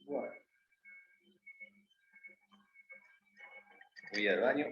Bueno. Voy al baño.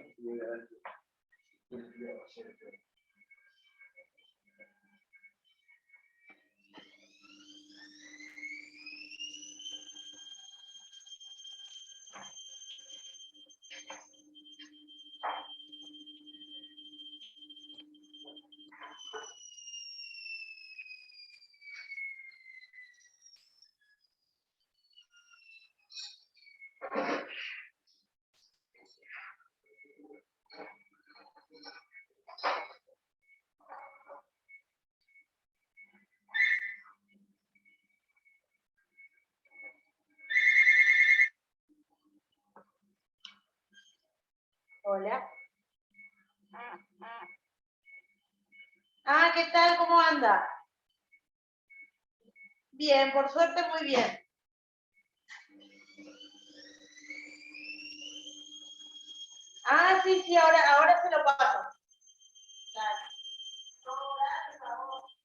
Hola. ¿Qué tal? ¿Cómo anda? Bien, por suerte muy bien. Sí, ahora se lo paso. Claro. No, gracias a vos.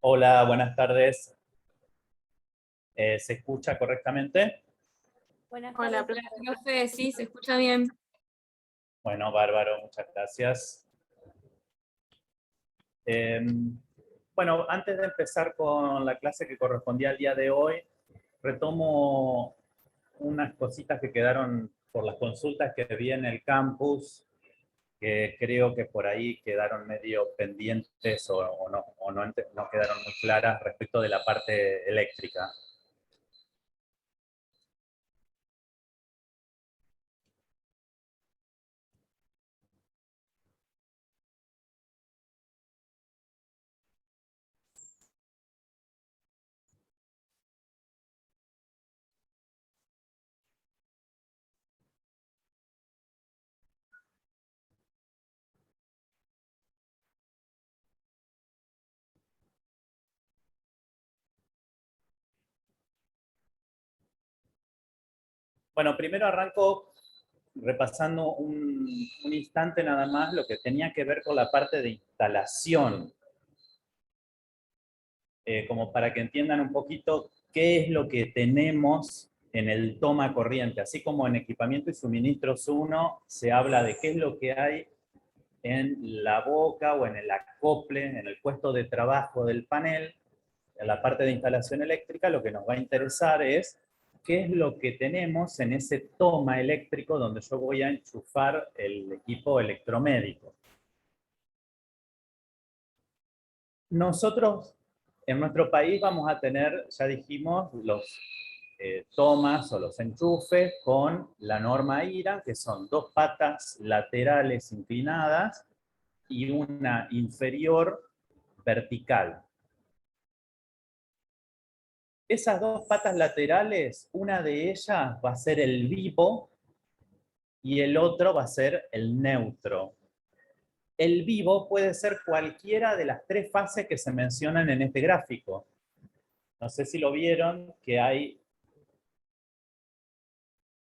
Hola, buenas tardes. ¿Se escucha correctamente? Buenas tardes. Hola, profe, sí, se escucha bien. Bueno, bárbaro, muchas gracias. Bueno, antes de empezar con la clase que correspondía al día de hoy, retomo unas cositas que quedaron por las consultas que vi en el campus, que creo que por ahí quedaron medio pendientes o no quedaron muy claras respecto de la parte eléctrica. Bueno, primero arranco repasando un instante nada más lo que tenía que ver con la parte de instalación. Como para que entiendan un poquito qué es lo que tenemos en el toma corriente. Así como en equipamiento y suministros 1 se habla de qué es lo que hay en la boca o en el acople, en el puesto de trabajo del panel. En la parte de instalación eléctrica lo que nos va a interesar es qué es lo que tenemos en ese toma eléctrico donde yo voy a enchufar el equipo electromédico. Nosotros en nuestro país vamos a tener, ya dijimos, los tomas o los enchufes con la norma IRA, que son 2 patas laterales inclinadas y una inferior vertical. Esas 2 patas laterales, una de ellas va a ser el vivo y el otro va a ser el neutro. El vivo puede ser cualquiera de las 3 fases que se mencionan en este gráfico. No sé si lo vieron, que hay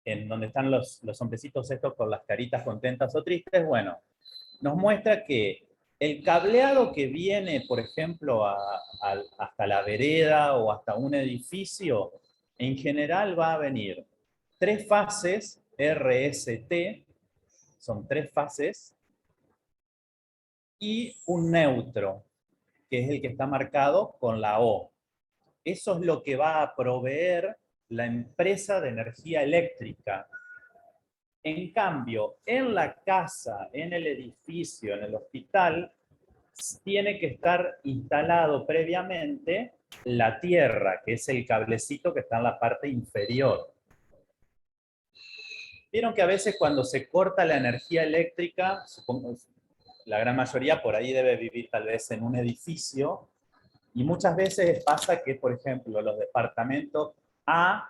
en donde están los hombrecitos estos con las caritas contentas o tristes. Bueno, nos muestra que el cableado que viene, por ejemplo, hasta la vereda o hasta un edificio, en general va a venir 3 fases RST, son 3 fases, y un neutro, que es el que está marcado con la O. Eso es lo que va a proveer la empresa de energía eléctrica. En cambio, en la casa, en el edificio, en el hospital, tiene que estar instalado previamente la tierra, que es el cablecito que está en la parte inferior. Vieron que a veces cuando se corta la energía eléctrica, supongo la gran mayoría por ahí debe vivir tal vez en un edificio, y muchas veces pasa que, por ejemplo, los departamentos A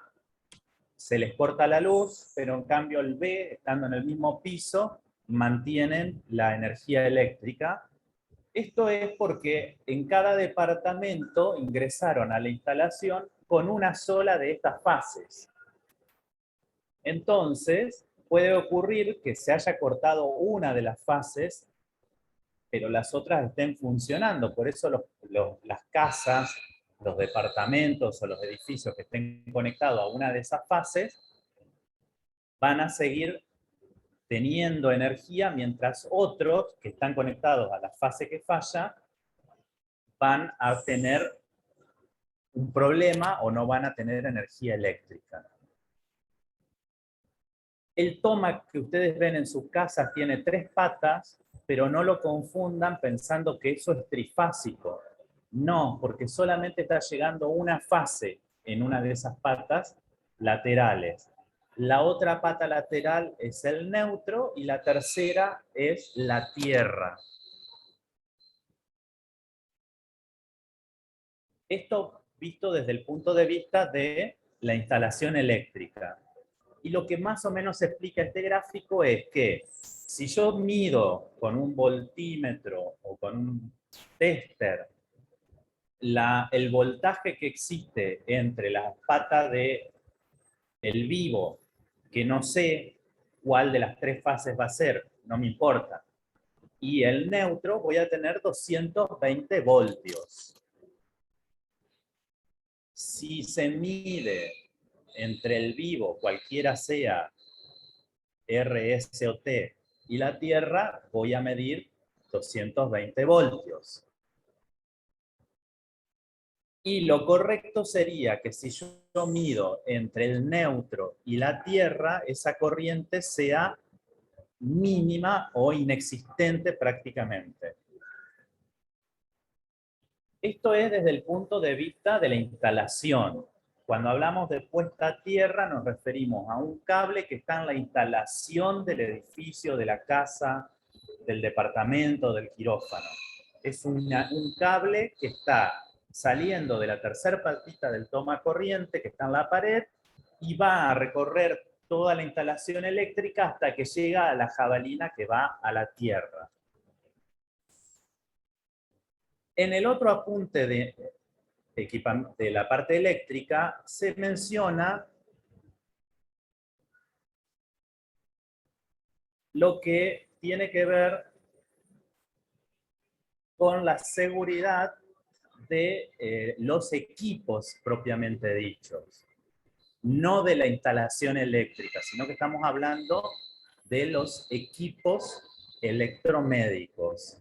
se les corta la luz, pero en cambio el B, estando en el mismo piso, mantienen la energía eléctrica. Esto es porque en cada departamento ingresaron a la instalación con una sola de estas fases. Entonces, puede ocurrir que se haya cortado una de las fases, pero las otras estén funcionando. Por eso las casas, los departamentos o los edificios que estén conectados a una de esas fases van a seguir teniendo energía, mientras otros que están conectados a la fase que falla van a tener un problema o no van a tener energía eléctrica. El toma que ustedes ven en sus casas tiene 3 patas, pero no lo confundan pensando que eso es trifásico. No, porque solamente está llegando una fase en una de esas patas laterales. La otra pata lateral es el neutro y la tercera es la tierra. Esto visto desde el punto de vista de la instalación eléctrica. Y lo que más o menos explica este gráfico es que si yo mido con un voltímetro o con un tester el voltaje que existe entre las patas del vivo, que no sé cuál de las 3 fases va a ser, no me importa, y el neutro, voy a tener 220 voltios. Si se mide entre el vivo, cualquiera sea RS o T, y la Tierra, voy a medir 220 voltios. Y lo correcto sería que si yo mido entre el neutro y la Tierra, esa corriente sea mínima o inexistente prácticamente. Esto es desde el punto de vista de la instalación. Cuando hablamos de puesta a tierra nos referimos a un cable que está en la instalación del edificio, de la casa, del departamento, del quirófano. Es un cable que está saliendo de la tercera patita del toma corriente que está en la pared y va a recorrer toda la instalación eléctrica hasta que llega a la jabalina que va a la tierra. En el otro apunte de la parte eléctrica se menciona lo que tiene que ver con la seguridad de los equipos propiamente dichos. No de la instalación eléctrica, sino que estamos hablando de los equipos electromédicos.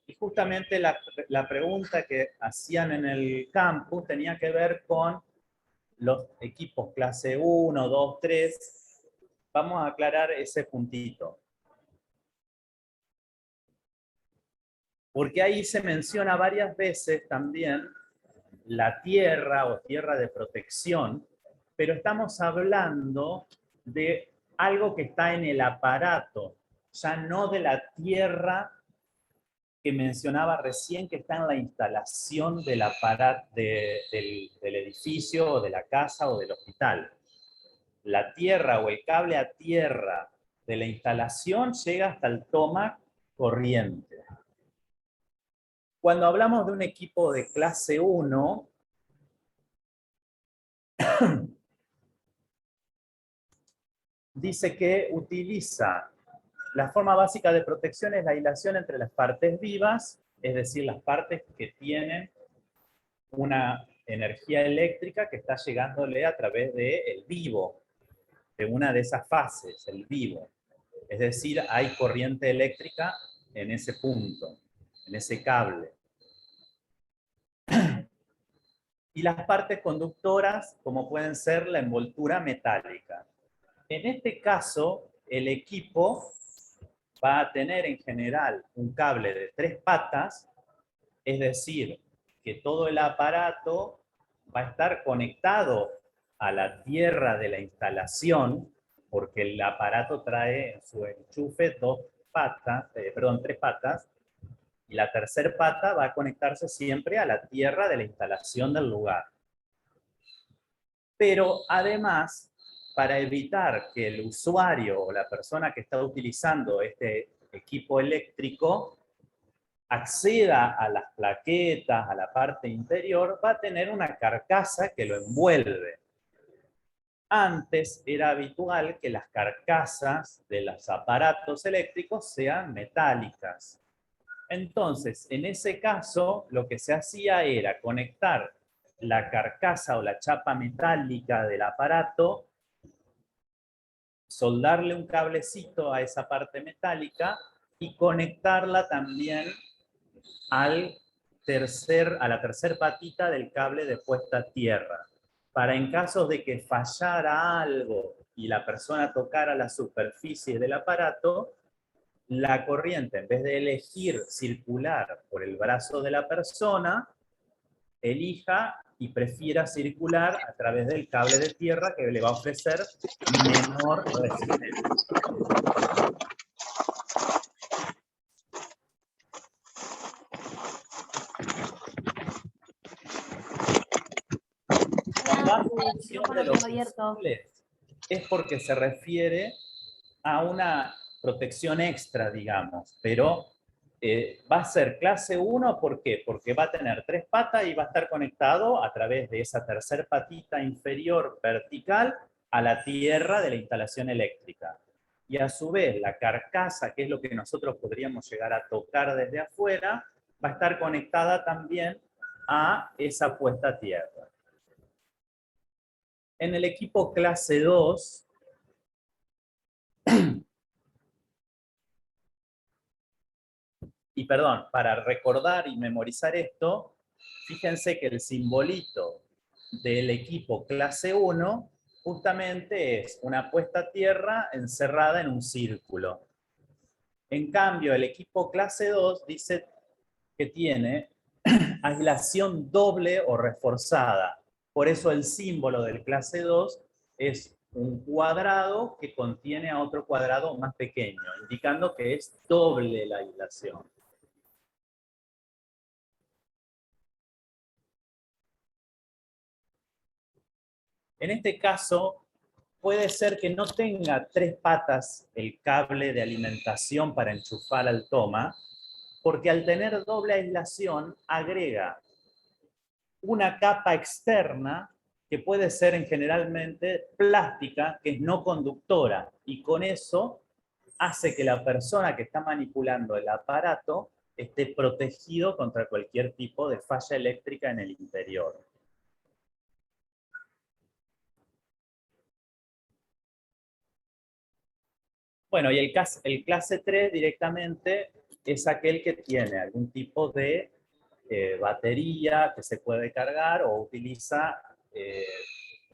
Y justamente la pregunta que hacían en el campus tenía que ver con los equipos clase 1, 2, 3. Vamos a aclarar ese puntito. Porque ahí se menciona varias veces también la tierra o tierra de protección, pero estamos hablando de algo que está en el aparato, ya no de la tierra que mencionaba recién, que está en la instalación del aparato del edificio o de la casa o del hospital. La tierra o el cable a tierra de la instalación llega hasta el toma corriente. Cuando hablamos de un equipo de clase 1, dice que utiliza la forma básica de protección es la aislación entre las partes vivas, es decir, las partes que tienen una energía eléctrica que está llegándole a través del vivo, de una de esas fases, el vivo. Es decir, hay corriente eléctrica en ese punto, en ese cable. Y las partes conductoras, como pueden ser la envoltura metálica. En este caso, el equipo va a tener en general un cable de 3 patas, es decir, que todo el aparato va a estar conectado a la tierra de la instalación, porque el aparato trae en su enchufe 3 patas, y la tercera pata va a conectarse siempre a la tierra de la instalación del lugar. Pero además, para evitar que el usuario o la persona que está utilizando este equipo eléctrico acceda a las plaquetas, a la parte interior, va a tener una carcasa que lo envuelve. Antes era habitual que las carcasas de los aparatos eléctricos sean metálicas. Entonces, en ese caso, lo que se hacía era conectar la carcasa o la chapa metálica del aparato, soldarle un cablecito a esa parte metálica y conectarla también a la tercera patita del cable de puesta a tierra, para en caso de que fallara algo y la persona tocara la superficie del aparato, la corriente, en vez de elegir circular por el brazo de la persona, elija y prefiera circular a través del cable de tierra que le va a ofrecer menor resistencia. De los visibles es porque se refiere a una protección extra, digamos, pero va a ser clase 1, ¿por qué? Porque va a tener 3 patas y va a estar conectado a través de esa tercera patita inferior vertical a la tierra de la instalación eléctrica. Y a su vez, la carcasa, que es lo que nosotros podríamos llegar a tocar desde afuera, va a estar conectada también a esa puesta a tierra. En el equipo clase 2, y perdón, para recordar y memorizar esto, fíjense que el simbolito del equipo clase 1 justamente es una puesta a tierra encerrada en un círculo. En cambio, el equipo clase 2 dice que tiene aislación doble o reforzada. Por eso el símbolo del clase 2 es un cuadrado que contiene a otro cuadrado más pequeño, indicando que es doble la aislación. En este caso, puede ser que no tenga 3 patas el cable de alimentación para enchufar al toma, porque al tener doble aislación agrega una capa externa que puede ser generalmente plástica, que es no conductora, y con eso hace que la persona que está manipulando el aparato esté protegido contra cualquier tipo de falla eléctrica en el interior. Bueno, y el clase 3 directamente es aquel que tiene algún tipo de batería que se puede cargar o utiliza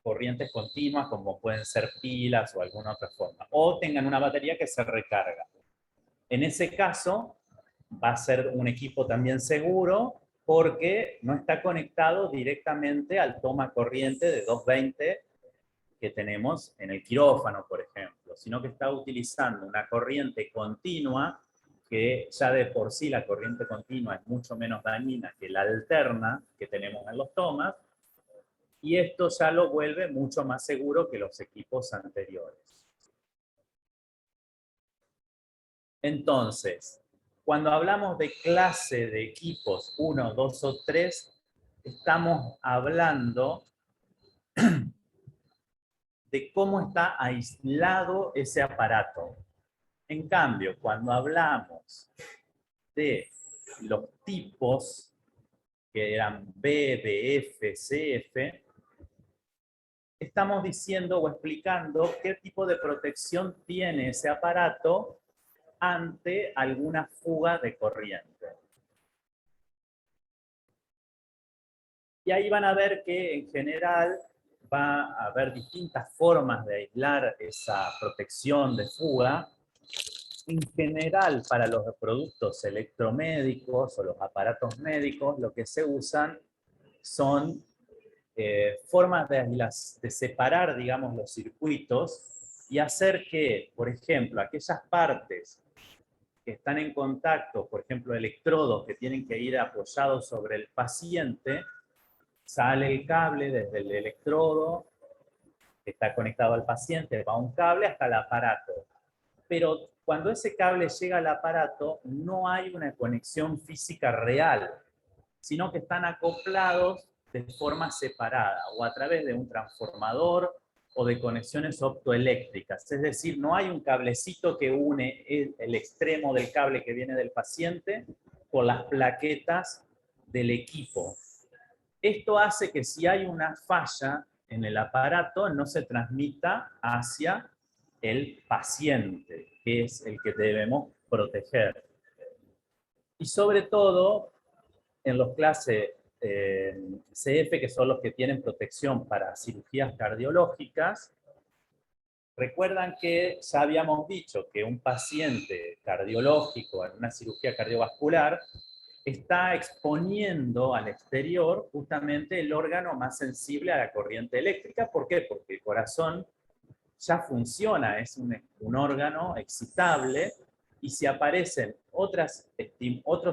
corrientes continuas como pueden ser pilas o alguna otra forma. O tengan una batería que se recarga. En ese caso va a ser un equipo también seguro porque no está conectado directamente al toma corriente de 220 que tenemos en el quirófano, por ejemplo, sino que está utilizando una corriente continua, que ya de por sí la corriente continua es mucho menos dañina que la alterna que tenemos en los tomas, y esto ya lo vuelve mucho más seguro que los equipos anteriores. Entonces, cuando hablamos de clase de equipos 1, 2 o 3, estamos hablando de cómo está aislado ese aparato. En cambio, cuando hablamos de los tipos, que eran B, BF, CF, estamos diciendo o explicando qué tipo de protección tiene ese aparato ante alguna fuga de corriente. Y ahí van a ver que en general va a haber distintas formas de aislar esa protección de fuga. En general, para los productos electromédicos o los aparatos médicos, lo que se usan son formas de separar, digamos, los circuitos y hacer que, por ejemplo, aquellas partes que están en contacto, por ejemplo, electrodos que tienen que ir apoyados sobre el paciente, sale el cable desde el electrodo que está conectado al paciente, va un cable hasta el aparato. Pero cuando ese cable llega al aparato, no hay una conexión física real, sino que están acoplados de forma separada, o a través de un transformador o de conexiones optoeléctricas. Es decir, no hay un cablecito que une el extremo del cable que viene del paciente con las plaquetas del equipo. Esto hace que si hay una falla en el aparato, no se transmita hacia el paciente, que es el que debemos proteger. Y sobre todo, en los clases CF, que son los que tienen protección para cirugías cardiológicas, recuerdan que ya habíamos dicho que un paciente cardiológico en una cirugía cardiovascular está exponiendo al exterior justamente el órgano más sensible a la corriente eléctrica. ¿Por qué? Porque el corazón ya funciona, es un órgano excitable, y si aparecen otros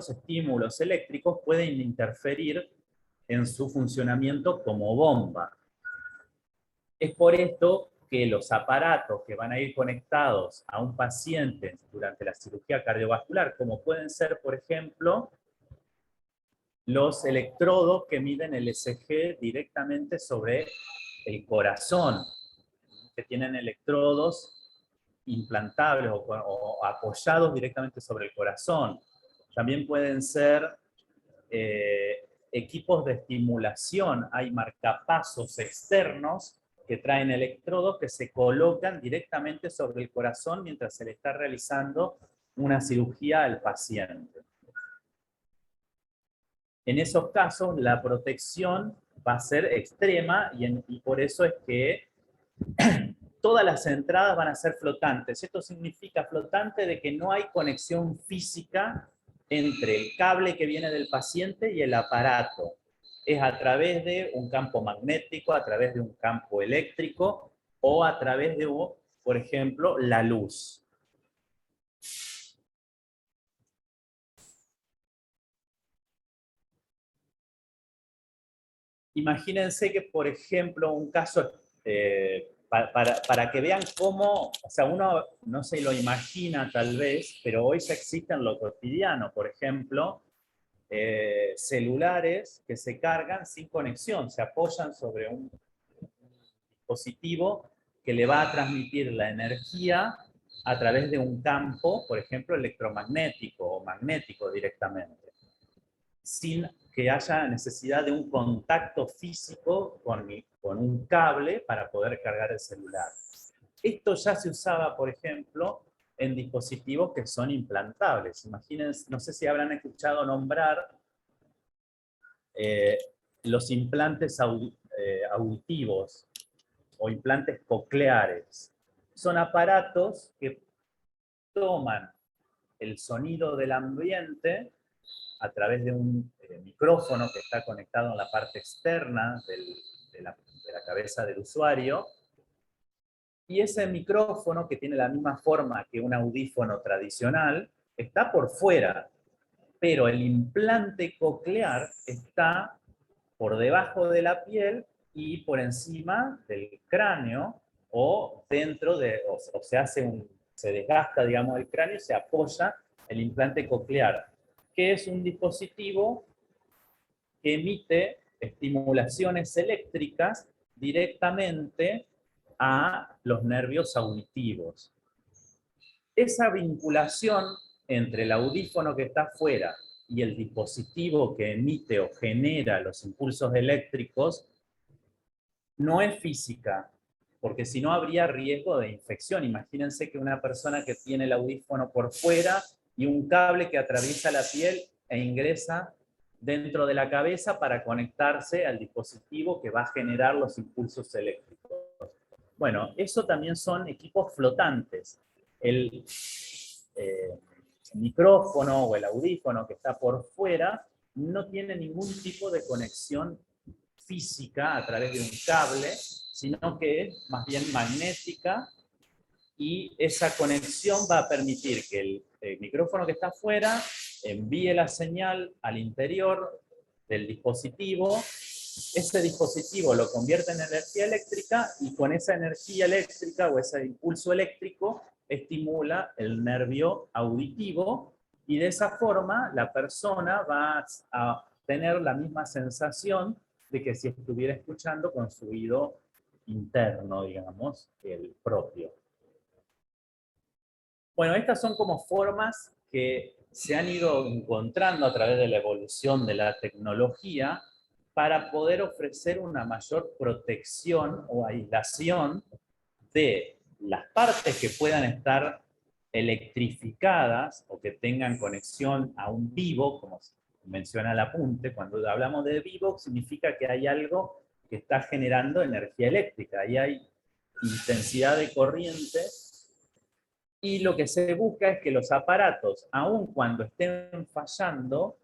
estímulos eléctricos pueden interferir en su funcionamiento como bomba. Es por esto que los aparatos que van a ir conectados a un paciente durante la cirugía cardiovascular, como pueden ser, por ejemplo, los electrodos que miden el ECG directamente sobre el corazón, que tienen electrodos implantables o apoyados directamente sobre el corazón. También pueden ser equipos de estimulación. Hay marcapasos externos que traen electrodos que se colocan directamente sobre el corazón mientras se le está realizando una cirugía al paciente. En esos casos, la protección va a ser extrema y por eso es que todas las entradas van a ser flotantes. Esto significa flotante de que no hay conexión física entre el cable que viene del paciente y el aparato. Es a través de un campo magnético, a través de un campo eléctrico o a través de, por ejemplo, la luz. Imagínense que, por ejemplo, un caso, para que vean cómo, o sea, uno no se lo imagina tal vez, pero hoy ya existe en lo cotidiano. Por ejemplo, celulares que se cargan sin conexión, se apoyan sobre un dispositivo que le va a transmitir la energía a través de un campo, por ejemplo, electromagnético o magnético directamente, sin que haya necesidad de un contacto físico con un cable para poder cargar el celular. Esto ya se usaba, por ejemplo, en dispositivos que son implantables. Imagínense, no sé si habrán escuchado nombrar los implantes auditivos o implantes cocleares. Son aparatos que toman el sonido del ambiente a través de un micrófono que está conectado en la parte externa de la cabeza del usuario, y ese micrófono, que tiene la misma forma que un audífono tradicional, está por fuera, pero el implante coclear está por debajo de la piel y por encima del cráneo, o dentro de, o se desgasta, digamos, el cráneo y se apoya el implante coclear, que es un dispositivo que emite estimulaciones eléctricas directamente a los nervios auditivos. Esa vinculación entre el audífono que está afuera y el dispositivo que emite o genera los impulsos eléctricos no es física, porque si no habría riesgo de infección. Imagínense que una persona que tiene el audífono por fuera y un cable que atraviesa la piel e ingresa dentro de la cabeza para conectarse al dispositivo que va a generar los impulsos eléctricos. Bueno, eso también son equipos flotantes. El micrófono o el audífono que está por fuera no tiene ningún tipo de conexión física a través de un cable, sino que es más bien magnética, y esa conexión va a permitir que el micrófono que está afuera envíe la señal al interior del dispositivo. Ese dispositivo lo convierte en energía eléctrica, y con esa energía eléctrica o ese impulso eléctrico estimula el nervio auditivo, y de esa forma la persona va a tener la misma sensación de que si estuviera escuchando con su oído interno, digamos, el propio. Bueno, estas son como formas que se han ido encontrando a través de la evolución de la tecnología para poder ofrecer una mayor protección o aislación de las partes que puedan estar electrificadas o que tengan conexión a un vivo, como menciona el apunte. Cuando hablamos de vivo, significa que hay algo que está generando energía eléctrica, y hay intensidad de corriente, y lo que se busca es que los aparatos, aun cuando estén fallando,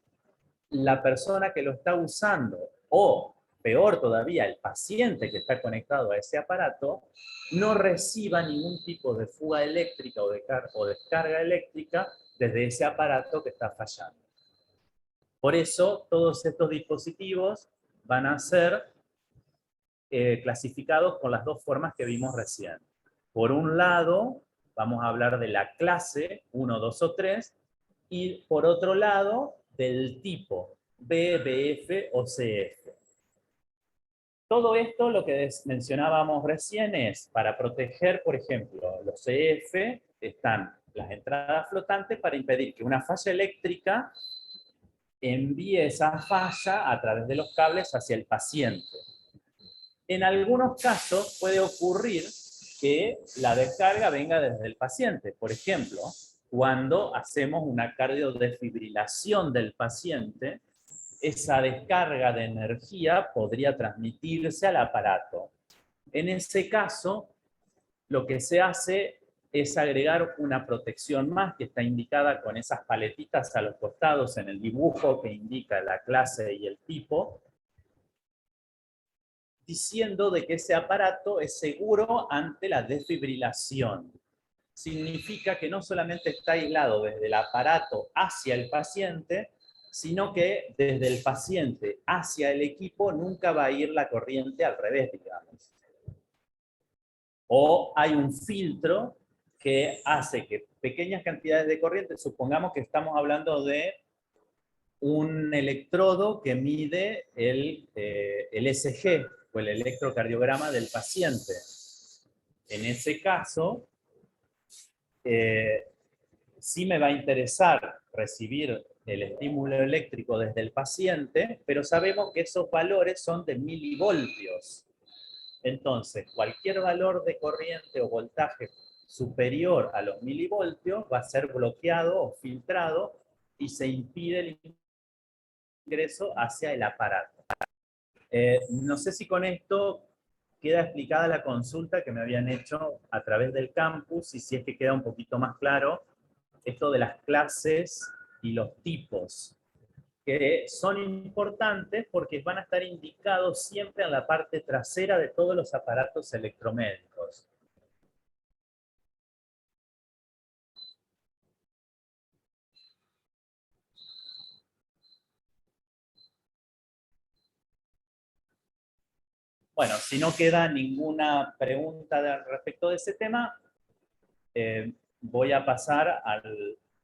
la persona que lo está usando, o peor todavía, el paciente que está conectado a ese aparato, no reciba ningún tipo de fuga eléctrica o descarga eléctrica desde ese aparato que está fallando. Por eso, todos estos dispositivos van a ser clasificados con las dos formas que vimos recién. Por un lado, vamos a hablar de la clase 1, 2 o 3, y por otro lado, del tipo B, BF o CF. Todo esto, lo que mencionábamos recién, es para proteger, por ejemplo, los CF, están las entradas flotantes para impedir que una falla eléctrica envíe esa falla a través de los cables hacia el paciente. En algunos casos puede ocurrir que la descarga venga desde el paciente. Por ejemplo, cuando hacemos una cardiodesfibrilación del paciente, esa descarga de energía podría transmitirse al aparato. En ese caso, lo que se hace es agregar una protección más, que está indicada con esas paletitas a los costados en el dibujo que indica la clase y el tipo, diciendo de que ese aparato es seguro ante la desfibrilación. Significa que no solamente está aislado desde el aparato hacia el paciente, sino que desde el paciente hacia el equipo nunca va a ir la corriente al revés, digamos. O hay un filtro que hace que pequeñas cantidades de corriente, supongamos que estamos hablando de un electrodo que mide el ECG, o el electrocardiograma del paciente. En ese caso, sí me va a interesar recibir el estímulo eléctrico desde el paciente, pero sabemos que esos valores son de milivoltios. Entonces, cualquier valor de corriente o voltaje superior a los milivoltios va a ser bloqueado o filtrado y se impide el ingreso hacia el aparato. No sé si con esto queda explicada la consulta que me habían hecho a través del campus y si es que queda un poquito más claro esto de las clases y los tipos, que son importantes porque van a estar indicados siempre en la parte trasera de todos los aparatos electromédicos. Bueno, si no queda ninguna pregunta respecto de ese tema, voy a pasar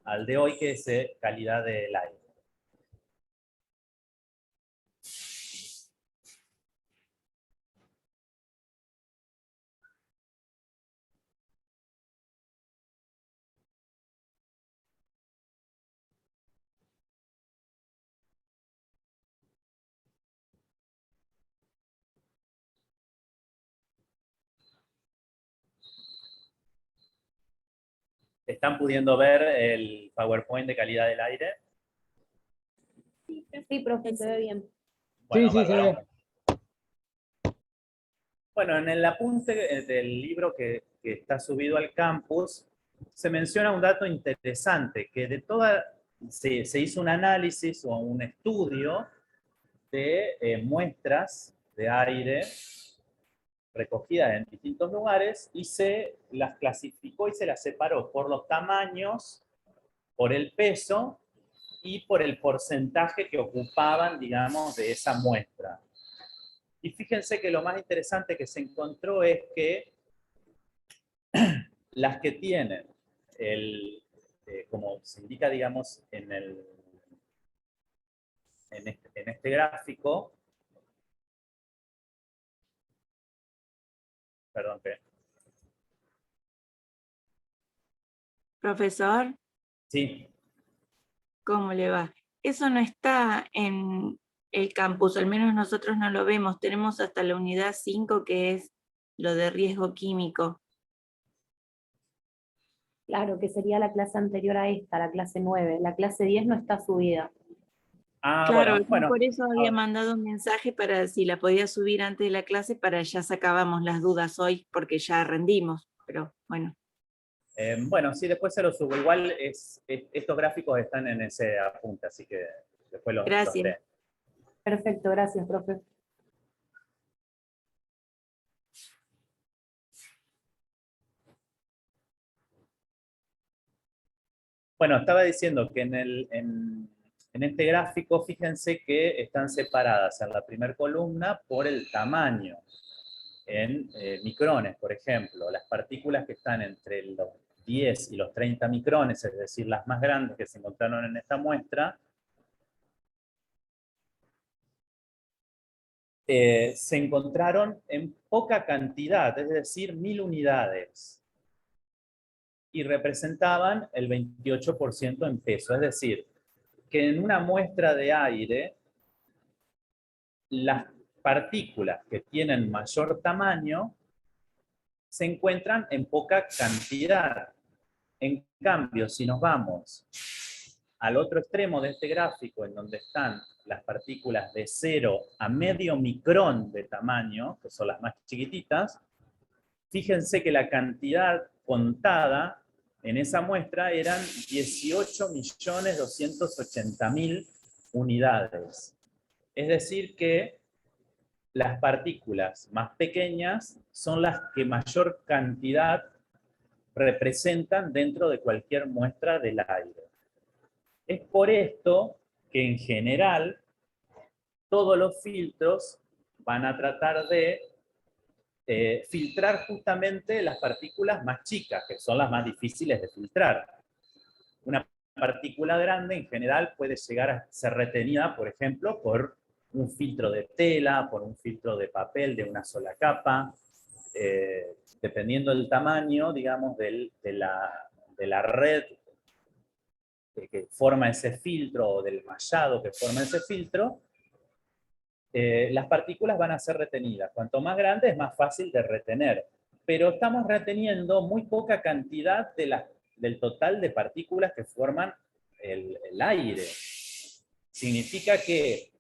al de hoy, que es calidad del aire. ¿Están pudiendo ver el PowerPoint de calidad del aire? Sí, profe, se ve bien. Bueno, Sí, se ve. Bueno, en el apunte del libro que está subido al campus, se menciona un dato interesante, que de toda, se hizo un análisis o un estudio de muestras de aire recogidas en distintos lugares y se las clasificó y se las separó por los tamaños, por el peso y por el porcentaje que ocupaban, digamos, de esa muestra. Y fíjense que lo más interesante que se encontró es que las que tienen como se indica, digamos, en este gráfico, perdón, Profesor, sí, ¿cómo le va? Eso no está en el campus, al menos nosotros no lo vemos. Tenemos hasta la unidad 5, que es lo de riesgo químico. Claro, que sería la clase anterior a esta, la clase 9. La clase 10 no está subida. Claro, bueno, por eso había ahora, mandado un mensaje para si la podía subir antes de la clase, para ya sacábamos las dudas hoy, porque ya rendimos, pero bueno. bueno, sí, después se lo subo. Igual estos gráficos están en ese apunte, así que después los Gracias. leo. Perfecto, gracias, profe. Bueno, estaba diciendo que en este gráfico, fíjense que están separadas en la primera columna por el tamaño, en micrones, por ejemplo. Las partículas que están entre los 10 y los 30 micrones, es decir, las más grandes que se encontraron en esta muestra, se encontraron en poca cantidad, es decir, 1000 unidades. Y representaban el 28% en peso. Es decir, que en una muestra de aire, las partículas que tienen mayor tamaño se encuentran en poca cantidad. En cambio, si nos vamos al otro extremo de este gráfico, en donde están las partículas de 0 a medio micrón de tamaño, que son las más chiquititas, fíjense que la cantidad contada en esa muestra eran 18.280.000 unidades. Es decir que las partículas más pequeñas son las que mayor cantidad representan dentro de cualquier muestra del aire. Es por esto que en general todos los filtros van a tratar de filtrar justamente las partículas más chicas, que son las más difíciles de filtrar. Una partícula grande en general puede llegar a ser retenida, por ejemplo, por un filtro de tela, por un filtro de papel de una sola capa, dependiendo del tamaño, digamos, de de la red que forma ese filtro, o del mallado que forma ese filtro, las partículas van a ser retenidas. Cuanto más grande es más fácil de retener. Pero estamos reteniendo muy poca cantidad del total de partículas que forman el aire. Significa que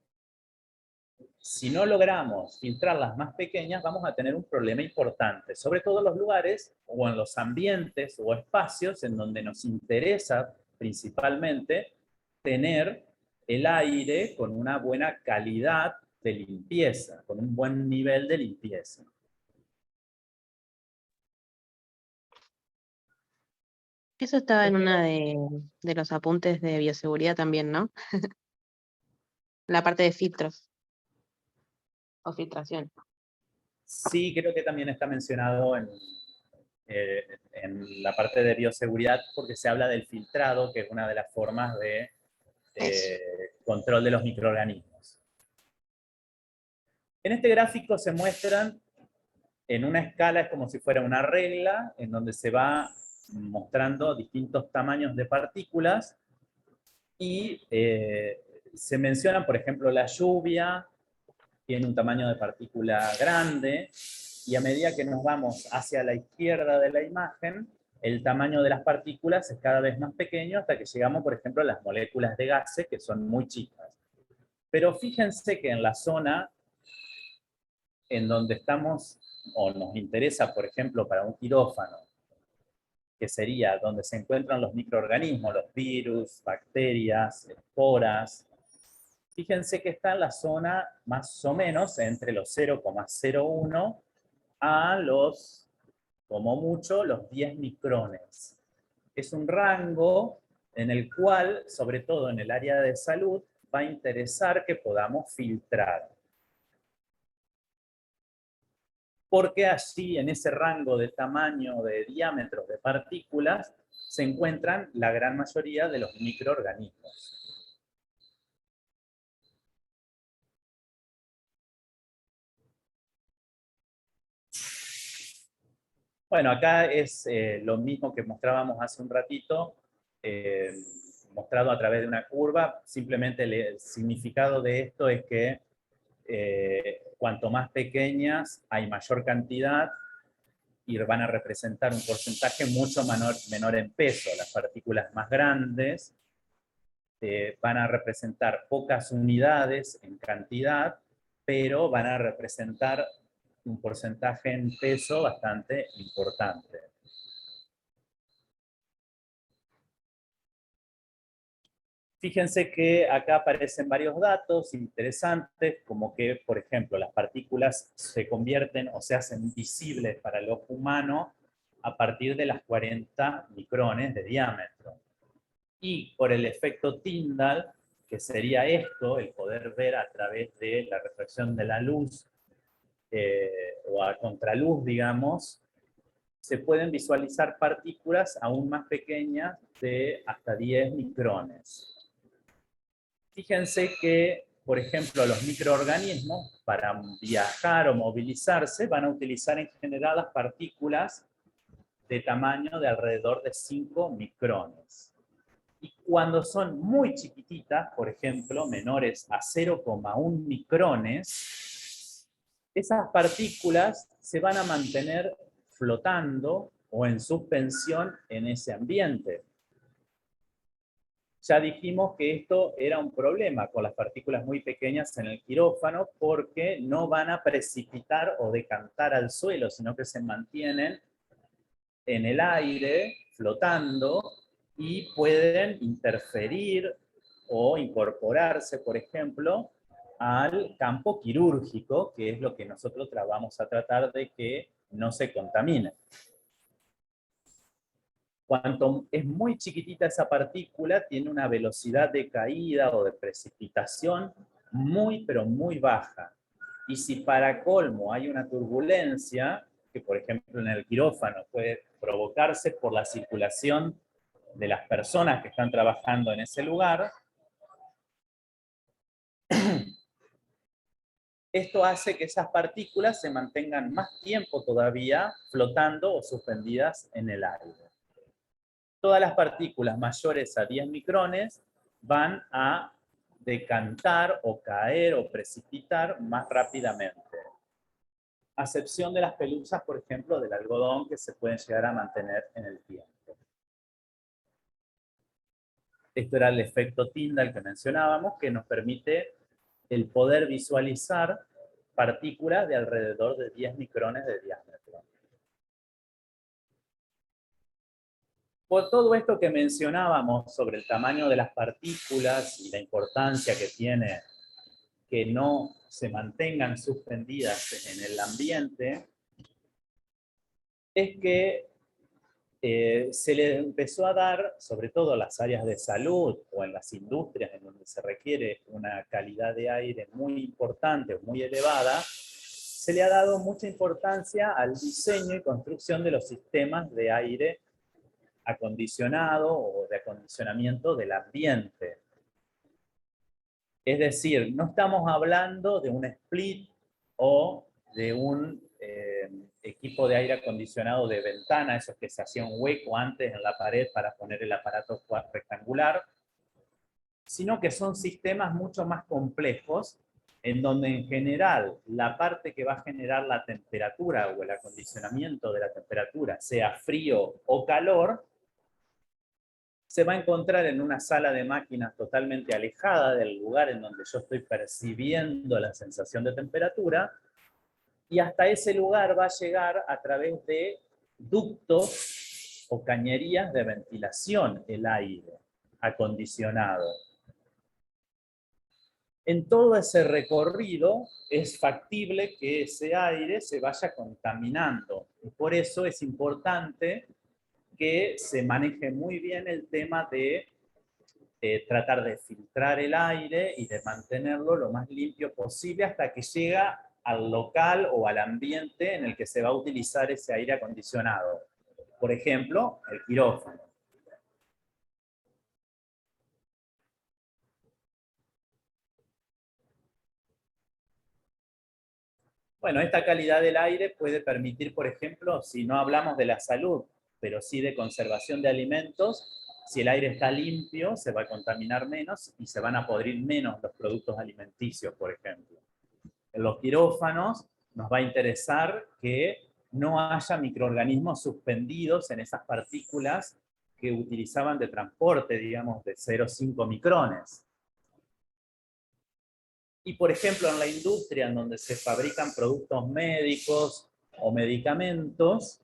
si no logramos filtrar las más pequeñas, vamos a tener un problema importante, sobre todo en los lugares o en los ambientes o espacios en donde nos interesa principalmente tener el aire con una buena calidad de limpieza, con un buen nivel de limpieza. Eso estaba en una de los apuntes de bioseguridad también, ¿no? La parte de filtros o filtración. Sí, creo que también está mencionado en la parte de bioseguridad, porque se habla del filtrado, que es una de las formas de control de los microorganismos. En este gráfico se muestran en una escala, es como si fuera una regla, en donde se va mostrando distintos tamaños de partículas y se mencionan, por ejemplo, la lluvia tiene un tamaño de partícula grande, y a medida que nos vamos hacia la izquierda de la imagen, el tamaño de las partículas es cada vez más pequeño hasta que llegamos, por ejemplo, a las moléculas de gases, que son muy chicas. Pero fíjense que en la zona en donde estamos, o nos interesa, por ejemplo, para un quirófano, que sería donde se encuentran los microorganismos, los virus, bacterias, esporas, fíjense que está en la zona más o menos entre los 0,01 a los, como mucho, los 10 micrones. Es un rango en el cual, sobre todo en el área de salud, va a interesar que podamos filtrar. Porque allí, en ese rango de tamaño, de diámetros de partículas, se encuentran la gran mayoría de los microorganismos. Bueno, acá es lo mismo que mostrábamos hace un ratito, mostrado a través de una curva. Simplemente el significado de esto es que cuanto más pequeñas hay mayor cantidad y van a representar un porcentaje mucho menor en peso. Las partículas más grandes van a representar pocas unidades en cantidad, pero van a representar un porcentaje en peso bastante importante. Fíjense que acá aparecen varios datos interesantes, como que, por ejemplo, las partículas se convierten o se hacen visibles para el ojo humano a partir de las 40 micrones de diámetro. Y por el efecto Tyndall, que sería esto, el poder ver a través de la refracción de la luz, o a contraluz, digamos, se pueden visualizar partículas aún más pequeñas de hasta 10 micrones. Fíjense que, por ejemplo, los microorganismos, para viajar o movilizarse, van a utilizar en general las partículas de tamaño de alrededor de 5 micrones. Y cuando son muy chiquititas, por ejemplo, menores a 0,1 micrones, esas partículas se van a mantener flotando o en suspensión en ese ambiente. Ya dijimos que esto era un problema con las partículas muy pequeñas en el quirófano, porque no van a precipitar o decantar al suelo, sino que se mantienen en el aire, flotando, y pueden interferir o incorporarse, por ejemplo, al campo quirúrgico, que es lo que nosotros vamos a tratar de que no se contamine. Cuanto es muy chiquitita esa partícula, tiene una velocidad de caída o de precipitación muy, pero muy baja. Y si para colmo hay una turbulencia, que por ejemplo en el quirófano puede provocarse por la circulación de las personas que están trabajando en ese lugar, esto hace que esas partículas se mantengan más tiempo todavía flotando o suspendidas en el aire. todas las partículas mayores a 10 micrones van a decantar o caer o precipitar más rápidamente. A excepción de las pelusas, por ejemplo, del algodón, que se pueden llegar a mantener en el tiempo. Esto era el efecto Tyndall que mencionábamos, que nos permite el poder visualizar partículas de alrededor de 10 micrones de diámetro. Por todo esto que mencionábamos sobre el tamaño de las partículas y la importancia que tiene que no se mantengan suspendidas en el ambiente, es que se le empezó a dar, sobre todo en las áreas de salud o en las industrias en donde se requiere una calidad de aire muy importante o muy elevada, se le ha dado mucha importancia al diseño y construcción de los sistemas de aire acondicionado o de acondicionamiento del ambiente. Es decir, no estamos hablando de un split o de un equipo de aire acondicionado de ventana, esos que se hacía un hueco antes en la pared para poner el aparato rectangular, sino que son sistemas mucho más complejos, en donde en general la parte que va a generar la temperatura o el acondicionamiento de la temperatura, sea frío o calor, se va a encontrar en una sala de máquinas totalmente alejada del lugar en donde yo estoy percibiendo la sensación de temperatura, y hasta ese lugar va a llegar a través de ductos o cañerías de ventilación el aire acondicionado. En todo ese recorrido es factible que ese aire se vaya contaminando, y por eso es importante que se maneje muy bien el tema de tratar de filtrar el aire y de mantenerlo lo más limpio posible hasta que llega al local o al ambiente en el que se va a utilizar ese aire acondicionado. Por ejemplo, el quirófano. Bueno, esta calidad del aire puede permitir, por ejemplo, si no hablamos de la salud, pero sí de conservación de alimentos, si el aire está limpio, se va a contaminar menos y se van a podrir menos los productos alimenticios, por ejemplo. En los quirófanos nos va a interesar que no haya microorganismos suspendidos en esas partículas que utilizaban de transporte, digamos, de 0,5 micrones. Y, por ejemplo, en la industria en donde se fabrican productos médicos o medicamentos,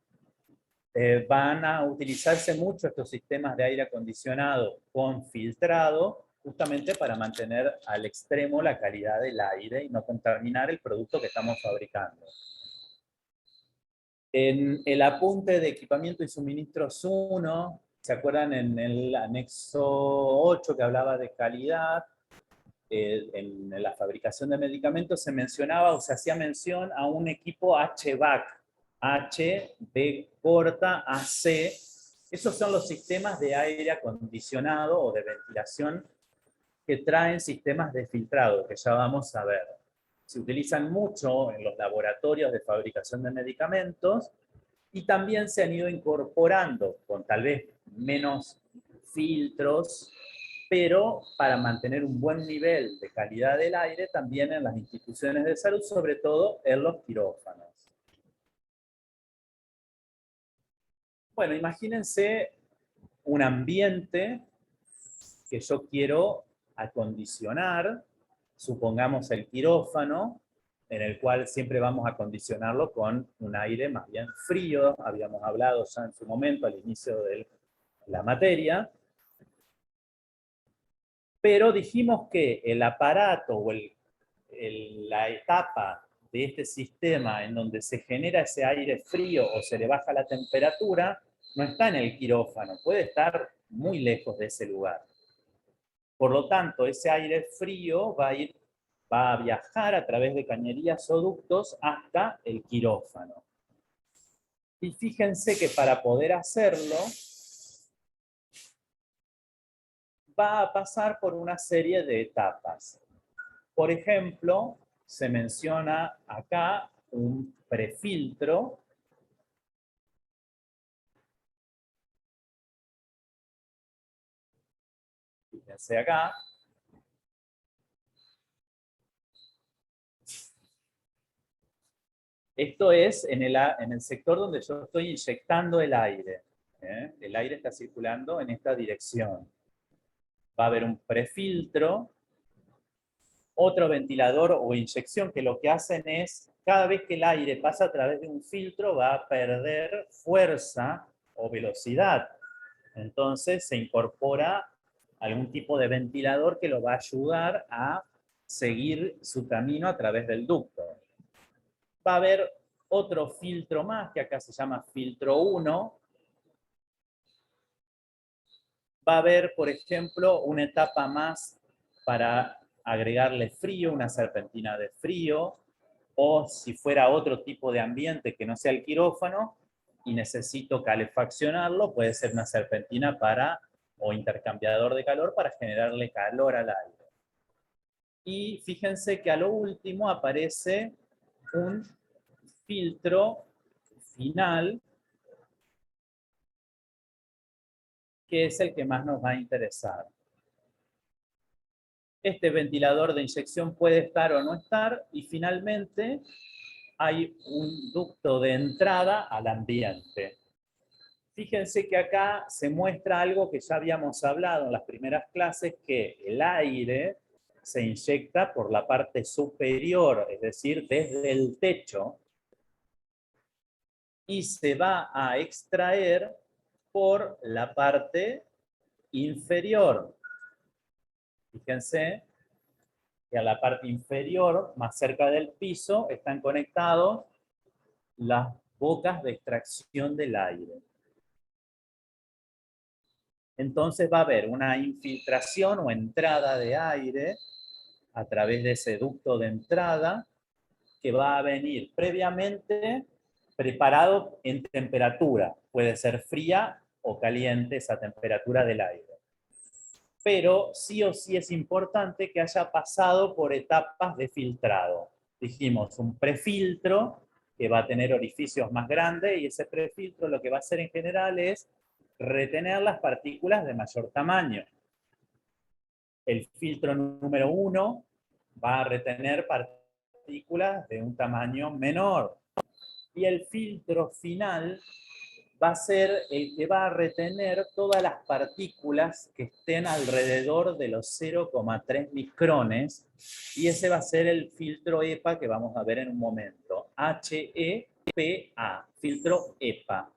van a utilizarse mucho estos sistemas de aire acondicionado con filtrado, justamente para mantener al extremo la calidad del aire y no contaminar el producto que estamos fabricando. En el apunte de equipamiento y suministros 1, ¿se acuerdan en el anexo 8 que hablaba de calidad? En la fabricación de medicamentos se mencionaba o se hacía mención a un equipo HVAC, HB corta AC. Esos son los sistemas de aire acondicionado o de ventilación que traen sistemas de filtrado, que ya vamos a ver. Se utilizan mucho en los laboratorios de fabricación de medicamentos y también se han ido incorporando con tal vez menos filtros, pero para mantener un buen nivel de calidad del aire también en las instituciones de salud, sobre todo en los quirófanos. Bueno, imagínense un ambiente que yo quiero acondicionar, supongamos el quirófano, en el cual siempre vamos a acondicionarlo con un aire más bien frío, habíamos hablado ya en su momento al inicio de la materia, pero dijimos que el aparato o la etapa de este sistema en donde se genera ese aire frío o se le baja la temperatura, no está en el quirófano, puede estar muy lejos de ese lugar. Por lo tanto, ese aire frío va a viajar a través de cañerías o ductos hasta el quirófano. Y fíjense que para poder hacerlo, va a pasar por una serie de etapas. Por ejemplo, se menciona acá un prefiltro Fíjense acá. Esto es en el sector donde yo estoy inyectando el aire. El aire está circulando en esta dirección. Va a haber un prefiltro, otro ventilador o inyección que lo que hacen es, cada vez que el aire pasa a través de un filtro, va a perder fuerza o velocidad. Entonces se incorpora algún tipo de ventilador que lo va a ayudar a seguir su camino a través del ducto. Va a haber otro filtro más, que acá se llama filtro 1. Va a haber, por ejemplo, una etapa más para agregarle frío, una serpentina de frío, o si fuera otro tipo de ambiente que no sea el quirófano y necesito calefaccionarlo, puede ser una serpentina o intercambiador de calor para generarle calor al aire. Y fíjense que a lo último aparece un filtro final, que es el que más nos va a interesar. Este ventilador de inyección puede estar o no estar, y finalmente hay un ducto de entrada al ambiente. Fíjense que acá se muestra algo que ya habíamos hablado en las primeras clases, que el aire se inyecta por la parte superior, es decir, desde el techo, y se va a extraer por la parte inferior. Fíjense que a la parte inferior, más cerca del piso, están conectados las bocas de extracción del aire. Entonces va a haber una infiltración o entrada de aire a través de ese ducto de entrada que va a venir previamente preparado en temperatura. Puede ser fría o caliente esa temperatura del aire. Pero sí o sí es importante que haya pasado por etapas de filtrado. Dijimos, un prefiltro que va a tener orificios más grandes, y ese prefiltro lo que va a hacer en general es retener las partículas de mayor tamaño. El filtro número 1 va a retener partículas de un tamaño menor. Y el filtro final va a ser el que va a retener todas las partículas que estén alrededor de los 0,3 micrones, y ese va a ser el filtro EPA que vamos a ver en un momento. HEPA, filtro EPA.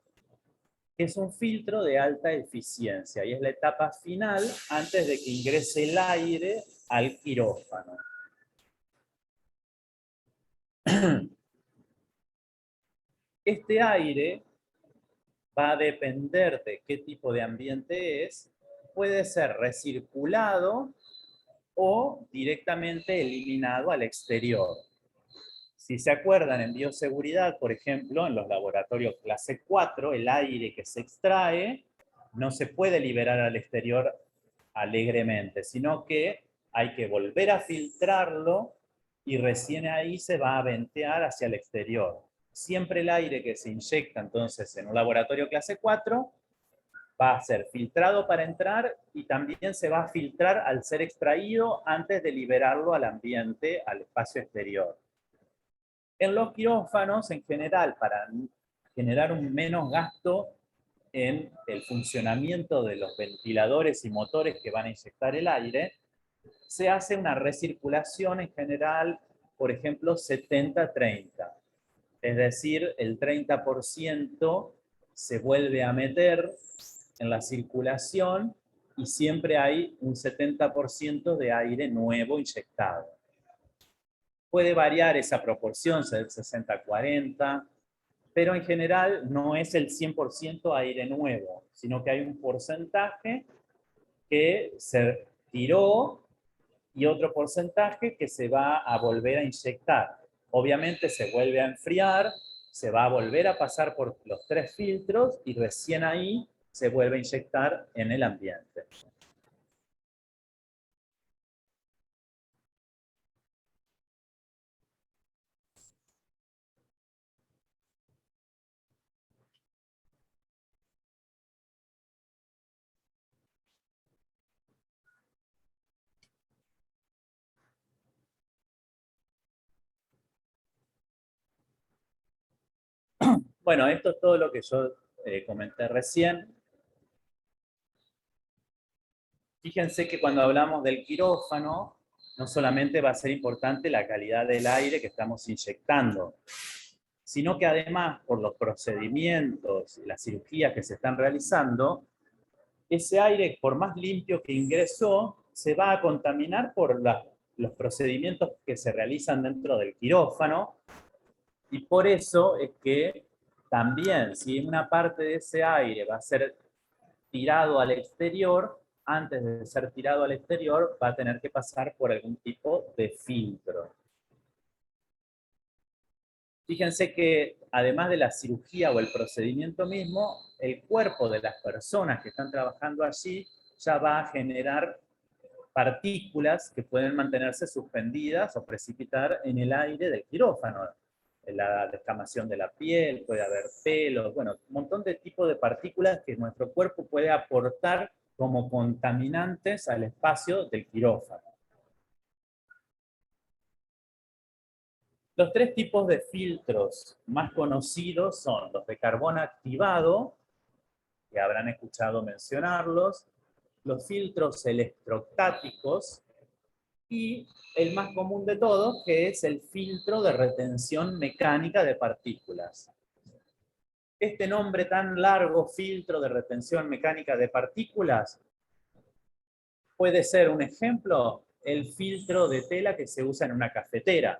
Es un filtro de alta eficiencia y es la etapa final antes de que ingrese el aire al quirófano. Este aire va a depender de qué tipo de ambiente es, puede ser recirculado o directamente eliminado al exterior. Si se acuerdan, en bioseguridad, por ejemplo, en los laboratorios clase 4, el aire que se extrae no se puede liberar al exterior alegremente, sino que hay que volver a filtrarlo y recién ahí se va a ventear hacia el exterior. Siempre el aire que se inyecta entonces en un laboratorio clase 4 va a ser filtrado para entrar y también se va a filtrar al ser extraído antes de liberarlo al ambiente, al espacio exterior. En los quirófanos, en general, para generar un menos gasto en el funcionamiento de los ventiladores y motores que van a inyectar el aire, se hace una recirculación en general, por ejemplo, 70-30. Es decir, el 30% se vuelve a meter en la circulación y siempre hay un 70% de aire nuevo inyectado. Puede variar esa proporción, ser 60-40, pero en general no es el 100% aire nuevo, sino que hay un porcentaje que se tiró y otro porcentaje que se va a volver a inyectar. Obviamente se vuelve a enfriar, se va a volver a pasar por los 3 filtros y recién ahí se vuelve a inyectar en el ambiente. Bueno, esto es todo lo que yo comenté recién. Fíjense que cuando hablamos del quirófano, no solamente va a ser importante la calidad del aire que estamos inyectando, sino que además, por los procedimientos y las cirugías que se están realizando, ese aire, por más limpio que ingresó, se va a contaminar por los procedimientos que se realizan dentro del quirófano, y por eso es que también, si una parte de ese aire va a ser tirado al exterior, antes de ser tirado al exterior, va a tener que pasar por algún tipo de filtro. Fíjense que además de la cirugía o el procedimiento mismo, el cuerpo de las personas que están trabajando allí ya va a generar partículas que pueden mantenerse suspendidas o precipitar en el aire del quirófano. La descamación de la piel, puede haber pelos, bueno, un montón de tipos de partículas que nuestro cuerpo puede aportar como contaminantes al espacio del quirófano. Los tres tipos de filtros más conocidos son los de carbón activado, que habrán escuchado mencionarlos, los filtros electrostáticos y el más común de todos, que es el filtro de retención mecánica de partículas. Este nombre tan largo, filtro de retención mecánica de partículas, puede ser un ejemplo, el filtro de tela que se usa en una cafetera.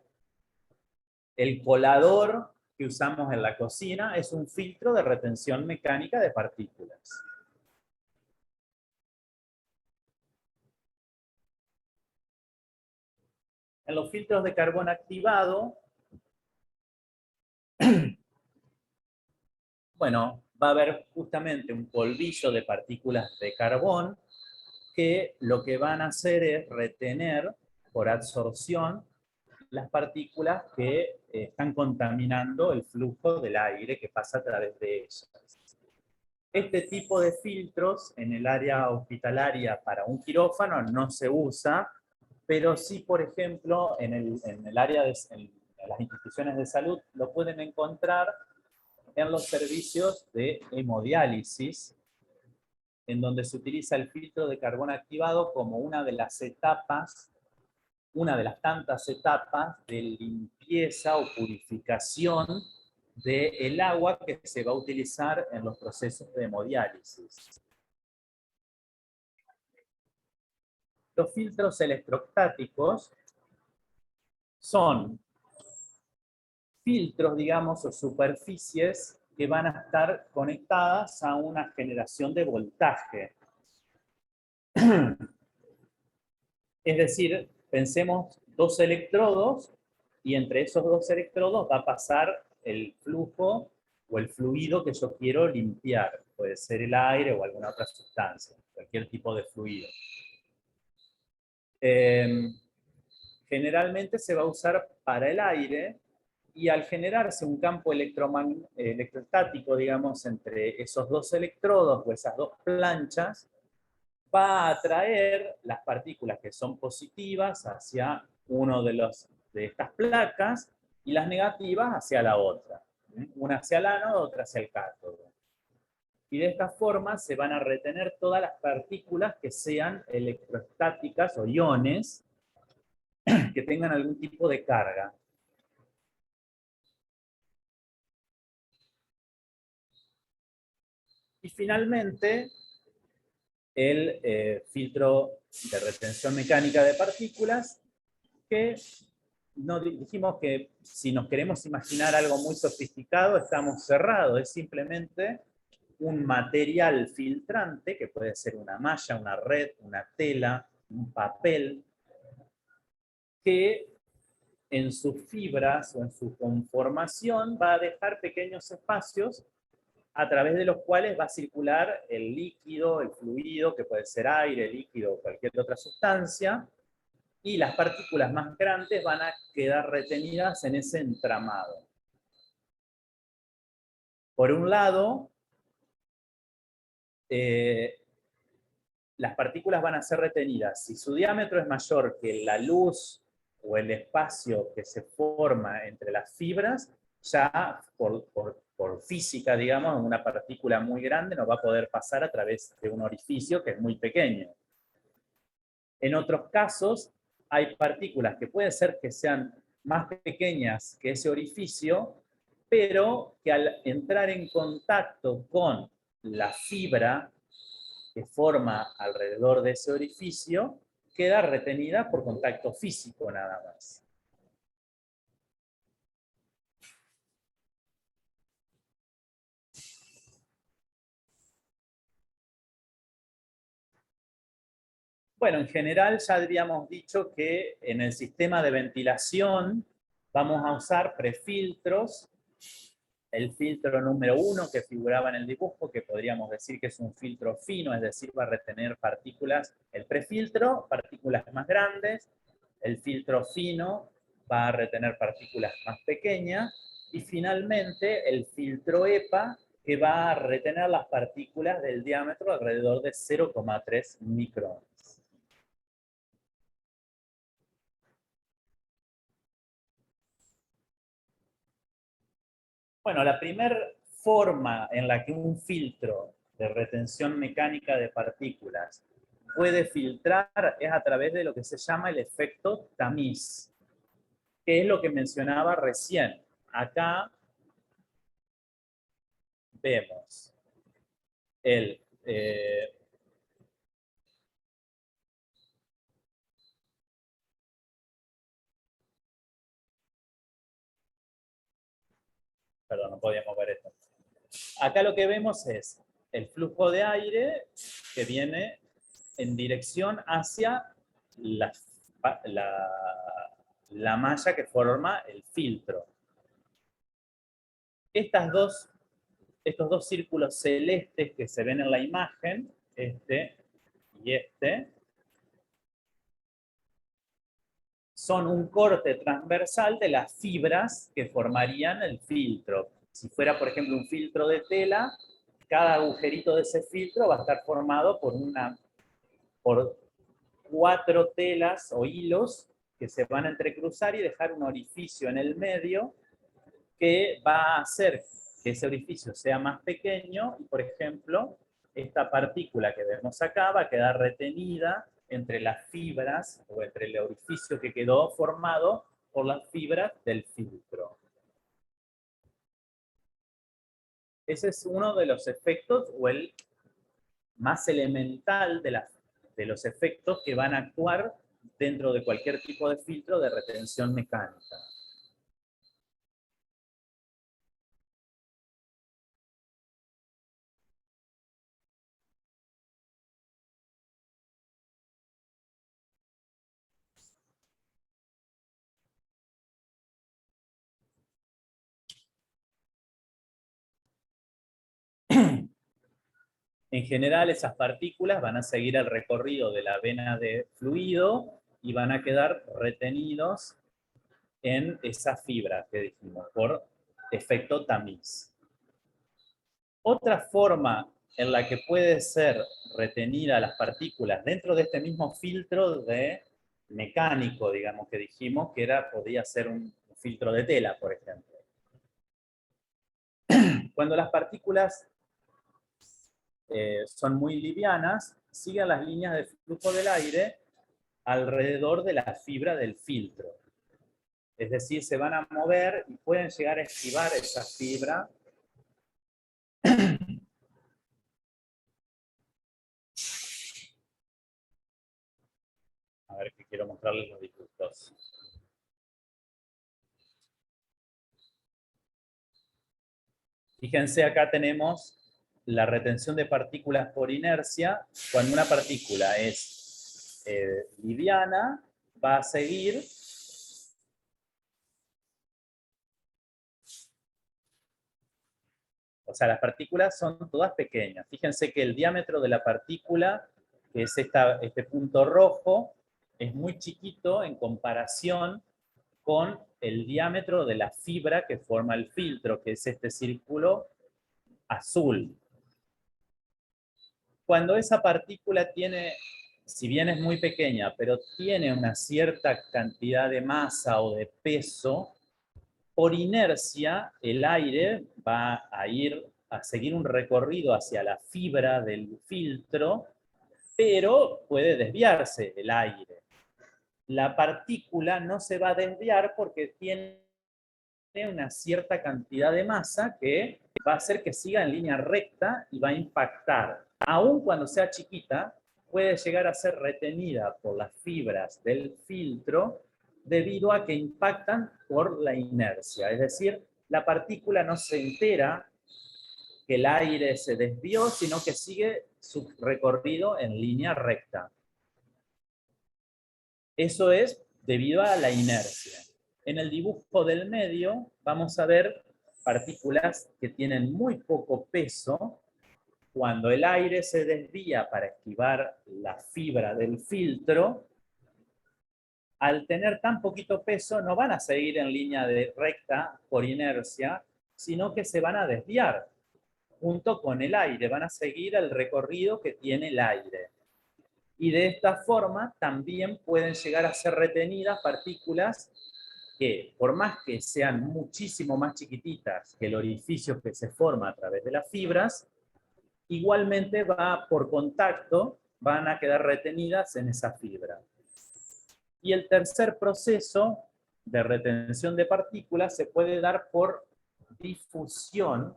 El colador que usamos en la cocina es un filtro de retención mecánica de partículas. En los filtros de carbón activado, bueno, va a haber justamente un polvillo de partículas de carbón que lo que van a hacer es retener por absorción las partículas que están contaminando el flujo del aire que pasa a través de ellas. Este tipo de filtros en el área hospitalaria para un quirófano no se usa, pero sí, por ejemplo, en el área en las instituciones de salud lo pueden encontrar en los servicios de hemodiálisis, en donde se utiliza el filtro de carbón activado como una de las etapas, una de las tantas etapas de limpieza o purificación del agua que se va a utilizar en los procesos de hemodiálisis. Los filtros electrostáticos son filtros, digamos, o superficies que van a estar conectadas a una generación de voltaje. Es decir, pensemos dos electrodos y entre esos dos electrodos va a pasar el flujo o el fluido que yo quiero limpiar. Puede ser el aire o alguna otra sustancia, cualquier tipo de fluido. Generalmente se va a usar para el aire y al generarse un campo electrostático, digamos, entre esos dos electrodos o esas dos planchas, va a atraer las partículas que son positivas hacia uno de estas placas y las negativas hacia la otra. Una hacia el ánodo, otra hacia el cátodo. Y de esta forma se van a retener todas las partículas que sean electrostáticas o iones que tengan algún tipo de carga. Y finalmente, el filtro de retención mecánica de partículas, que no dijimos que si nos queremos imaginar algo muy sofisticado, estamos cerrados, es simplemente un material filtrante, que puede ser una malla, una red, una tela, un papel, que en sus fibras o en su conformación va a dejar pequeños espacios a través de los cuales va a circular el líquido, el fluido, que puede ser aire, líquido o cualquier otra sustancia, y las partículas más grandes van a quedar retenidas en ese entramado. Por un lado, las partículas van a ser retenidas. Si su diámetro es mayor que la luz o el espacio que se forma entre las fibras, ya por por física, digamos, una partícula muy grande no va a poder pasar a través de un orificio que es muy pequeño. En otros casos, hay partículas que puede ser que sean más pequeñas que ese orificio, pero que al entrar en contacto con la fibra que forma alrededor de ese orificio, queda retenida por contacto físico nada más. Bueno, en general ya habíamos dicho que en el sistema de ventilación vamos a usar prefiltros. El filtro número 1 que figuraba en el dibujo, que podríamos decir que es un filtro fino, es decir, va a retener partículas, el prefiltro, partículas más grandes, el filtro fino va a retener partículas más pequeñas, y finalmente el filtro EPA, que va a retener las partículas del diámetro alrededor de 0,3 micrones. Bueno, la primera forma en la que un filtro de retención mecánica de partículas puede filtrar es a través de lo que se llama el efecto tamiz, que es lo que mencionaba recién. Acá vemos el perdón, no podíamos ver esto. Acá lo que vemos es el flujo de aire que viene en dirección hacia la malla que forma el filtro. Estos dos círculos celestes que se ven en la imagen, este y este, son un corte transversal de las fibras que formarían el filtro. Si fuera, por ejemplo, un filtro de tela, cada agujerito de ese filtro va a estar formado por 4 telas o hilos que se van a entrecruzar y dejar un orificio en el medio que va a hacer que ese orificio sea más pequeño y, por ejemplo, esta partícula que vemos acá va a quedar retenida entre las fibras o entre el orificio que quedó formado por las fibras del filtro. Ese es uno de los efectos o el más elemental de los efectos que van a actuar dentro de cualquier tipo de filtro de retención mecánica. En general, esas partículas van a seguir el recorrido de la vena de fluido y van a quedar retenidos en esa fibra que dijimos, por efecto tamiz. Otra forma en la que puede ser retenida las partículas dentro de este mismo filtro de mecánico, digamos, que dijimos, que podía ser un filtro de tela, por ejemplo. Cuando las partículas son muy livianas, siguen las líneas de flujo del aire alrededor de la fibra del filtro. Es decir, se van a mover y pueden llegar a esquivar esa fibra. A ver, que quiero mostrarles los dibujos. Fíjense, acá tenemos la retención de partículas por inercia. Cuando una partícula es liviana, va a seguir o sea, las partículas son todas pequeñas. Fíjense que el diámetro de la partícula, que es este punto rojo, es muy chiquito en comparación con el diámetro de la fibra que forma el filtro, que es este círculo azul. Cuando esa partícula tiene, si bien es muy pequeña, pero tiene una cierta cantidad de masa o de peso, por inercia, el aire va a seguir un recorrido hacia la fibra del filtro, pero puede desviarse el aire. La partícula no se va a desviar porque tiene una cierta cantidad de masa que va a hacer que siga en línea recta y va a impactar. Aun cuando sea chiquita, puede llegar a ser retenida por las fibras del filtro debido a que impactan por la inercia. Es decir, la partícula no se entera que el aire se desvió, sino que sigue su recorrido en línea recta. Eso es debido a la inercia. En el dibujo del medio vamos a ver partículas que tienen muy poco peso. Cuando el aire se desvía para esquivar la fibra del filtro, al tener tan poquito peso no van a seguir en línea recta por inercia, sino que se van a desviar junto con el aire, van a seguir el recorrido que tiene el aire. Y de esta forma también pueden llegar a ser retenidas partículas que, por más que sean muchísimo más chiquititas que el orificio que se forma a través de las fibras, igualmente por contacto van a quedar retenidas en esa fibra. Y el tercer proceso de retención de partículas se puede dar por difusión,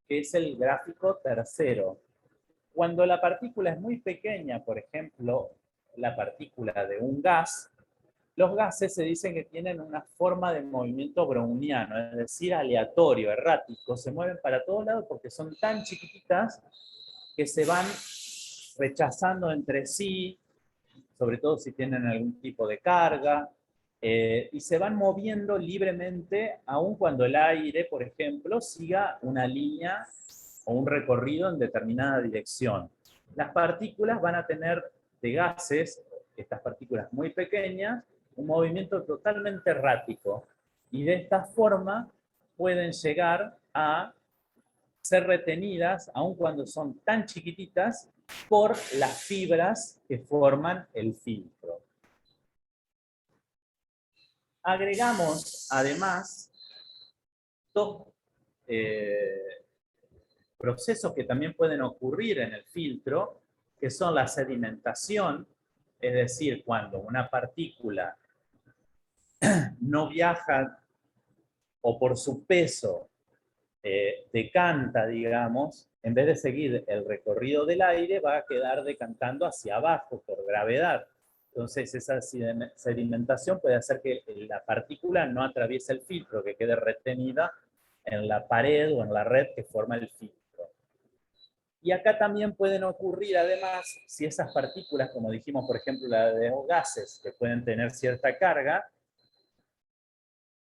que es el gráfico tercero. Cuando la partícula es muy pequeña, por ejemplo, la partícula de un gas, los gases se dicen que tienen una forma de movimiento browniano, es decir, aleatorio, errático, se mueven para todos lados porque son tan chiquititas que se van rechazando entre sí, sobre todo si tienen algún tipo de carga, y se van moviendo libremente, aun cuando el aire, por ejemplo, siga una línea o un recorrido en determinada dirección. Las partículas van a tener de gases, estas partículas muy pequeñas, un movimiento totalmente errático, y de esta forma pueden llegar a ser retenidas, aun cuando son tan chiquititas, por las fibras que forman el filtro. Agregamos además dos procesos que también pueden ocurrir en el filtro, que son la sedimentación, es decir, cuando una partícula no viaja o por su peso decanta, digamos, en vez de seguir el recorrido del aire, va a quedar decantando hacia abajo por gravedad. Entonces, esa sedimentación puede hacer que la partícula no atraviese el filtro, que quede retenida en la pared o en la red que forma el filtro. Y acá también pueden ocurrir, además, si esas partículas, como dijimos, por ejemplo, la de los gases, que pueden tener cierta carga,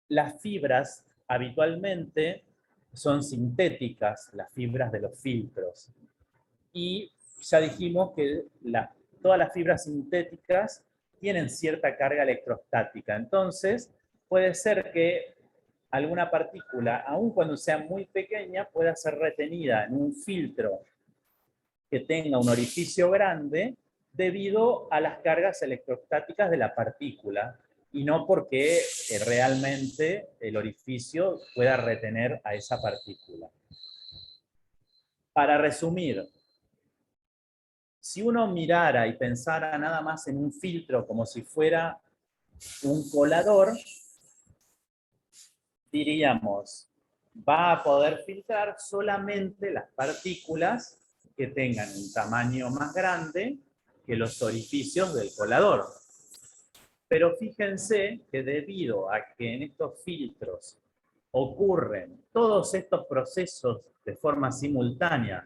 las fibras habitualmente son sintéticas, las fibras de los filtros. Y ya dijimos que todas las fibras sintéticas tienen cierta carga electrostática. Entonces, puede ser que alguna partícula, aun cuando sea muy pequeña, pueda ser retenida en un filtro que tenga un orificio grande debido a las cargas electrostáticas de la partícula, y no porque realmente el orificio pueda retener a esa partícula. Para resumir, si uno mirara y pensara nada más en un filtro como si fuera un colador, diríamos, va a poder filtrar solamente las partículas que tengan un tamaño más grande que los orificios del colador. Pero fíjense que debido a que en estos filtros ocurren todos estos procesos de forma simultánea,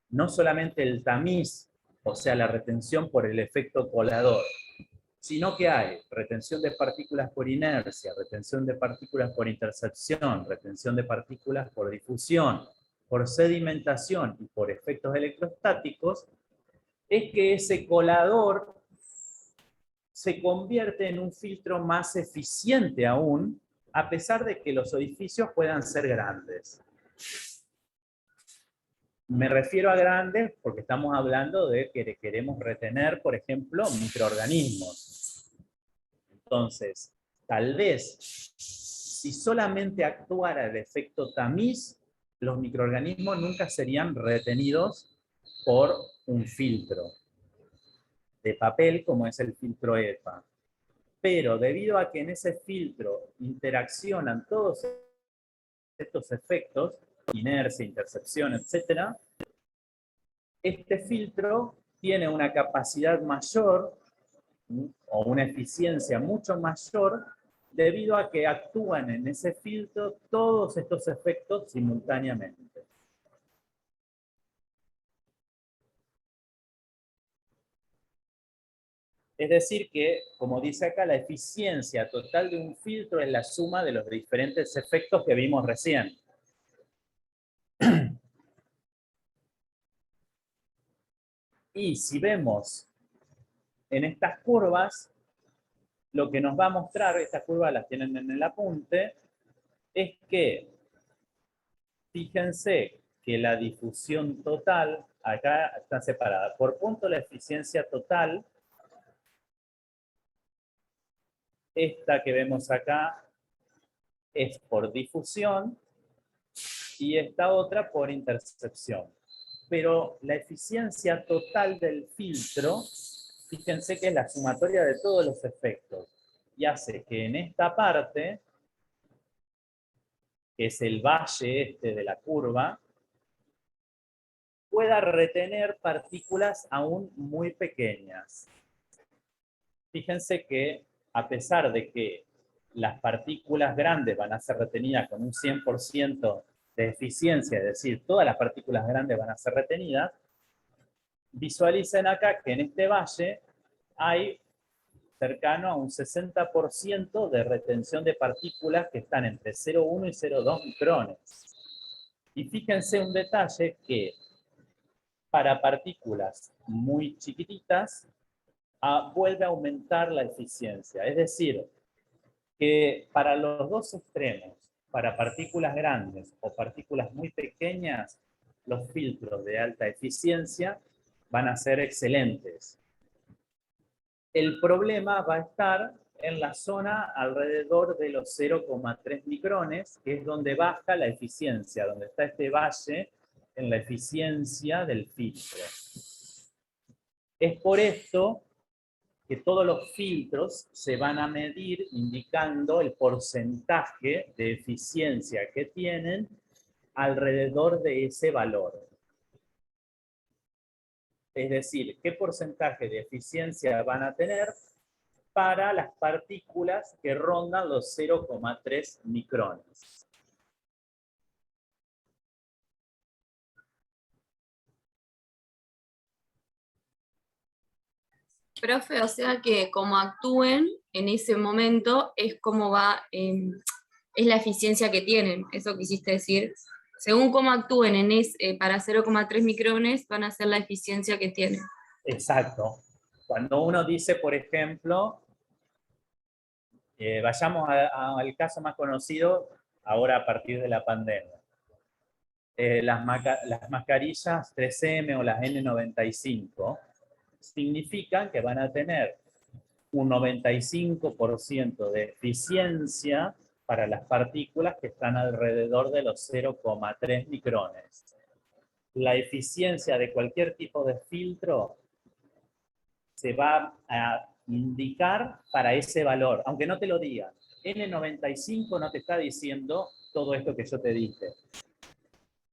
no solamente el tamiz, o sea, la retención por el efecto colador, sino que hay retención de partículas por inercia, retención de partículas por intercepción, retención de partículas por difusión, por sedimentación y por efectos electrostáticos, es que ese colador se convierte en un filtro más eficiente aún, a pesar de que los orificios puedan ser grandes. Me refiero a grandes porque estamos hablando de que queremos retener, por ejemplo, microorganismos. Entonces, tal vez, si solamente actuara el efecto tamiz, los microorganismos nunca serían retenidos por un filtro de papel como es el filtro EPA. Pero debido a que en ese filtro interaccionan todos estos efectos, inercia, intercepción, etc., este filtro tiene una capacidad mayor o una eficiencia mucho mayor debido a que actúan en ese filtro todos estos efectos simultáneamente. Es decir que, como dice acá, la eficiencia total de un filtro es la suma de los diferentes efectos que vimos recién. Y si vemos en estas curvas, lo que nos va a mostrar, estas curvas las tienen en el apunte, es que, fíjense que la difusión total, acá está separada. Por punto la eficiencia total, esta que vemos acá, es por difusión, y esta otra por intercepción. Pero la eficiencia total del filtro, fíjense que es la sumatoria de todos los efectos, y hace que en esta parte, que es el valle este de la curva, pueda retener partículas aún muy pequeñas. Fíjense que a pesar de que las partículas grandes van a ser retenidas con un 100% de eficiencia, es decir, todas las partículas grandes van a ser retenidas, visualicen acá que en este valle hay cercano a un 60% de retención de partículas que están entre 0,1 y 0,2 micrones. Y fíjense un detalle que para partículas muy chiquititas vuelve a aumentar la eficiencia. Es decir, que para los dos extremos, para partículas grandes o partículas muy pequeñas, los filtros de alta eficiencia van a ser excelentes. El problema va a estar en la zona alrededor de los 0,3 micrones, que es donde baja la eficiencia, donde está este valle en la eficiencia del filtro. Es por esto que todos los filtros se van a medir indicando el porcentaje de eficiencia que tienen alrededor de ese valor. Es decir, qué porcentaje de eficiencia van a tener para las partículas que rondan los 0,3 micrones. Profe, o sea que como actúen en ese momento es como va, es la eficiencia que tienen, eso quisiste decir. Según cómo actúen para 0,3 micrones, van a ser la eficiencia que tienen. Exacto. Cuando uno dice, por ejemplo, vayamos al caso más conocido ahora a partir de la pandemia. Las mascarillas 3M o las N95 significan que van a tener un 95% de eficiencia para las partículas que están alrededor de los 0,3 micrones. La eficiencia de cualquier tipo de filtro se va a indicar para ese valor, aunque no te lo diga. N95 no te está diciendo todo esto que yo te dije.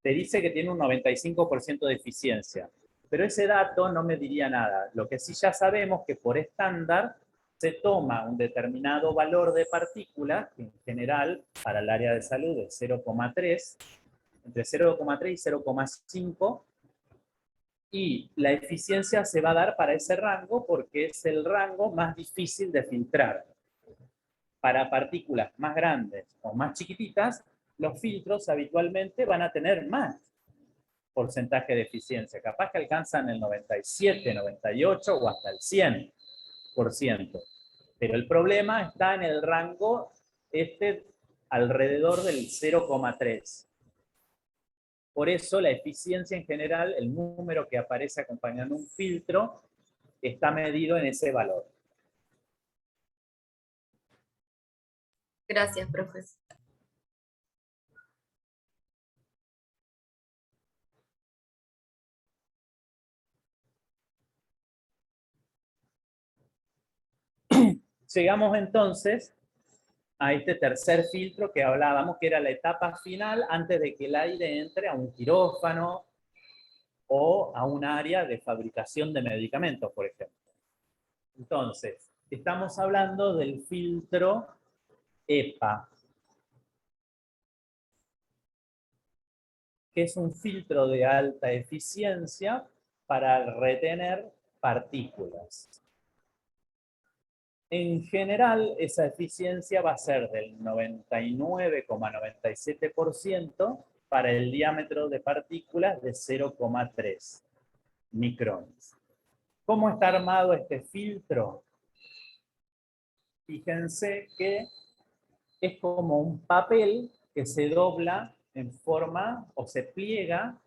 Te dice que tiene un 95% de eficiencia, pero ese dato no me diría nada. Lo que sí ya sabemos que por estándar se toma un determinado valor de partículas, que en general para el área de salud es 0,3, entre 0,3 y 0,5, y la eficiencia se va a dar para ese rango porque es el rango más difícil de filtrar. Para partículas más grandes o más chiquititas, los filtros habitualmente van a tener más porcentaje de eficiencia. Capaz que alcanzan el 97, 98 o hasta el 100%. Pero el problema está en el rango alrededor del 0,3. Por eso la eficiencia en general, el número que aparece acompañando un filtro, está medido en ese valor. Gracias, profesor. Llegamos entonces a este tercer filtro que hablábamos, que era la etapa final antes de que el aire entre a un quirófano o a un área de fabricación de medicamentos, por ejemplo. Entonces, estamos hablando del filtro EPA, que es un filtro de alta eficiencia para retener partículas. En general, esa eficiencia va a ser del 99,97% para el diámetro de partículas de 0,3 micrones. ¿Cómo está armado este filtro? Fíjense que es como un papel que se dobla en forma o se pliega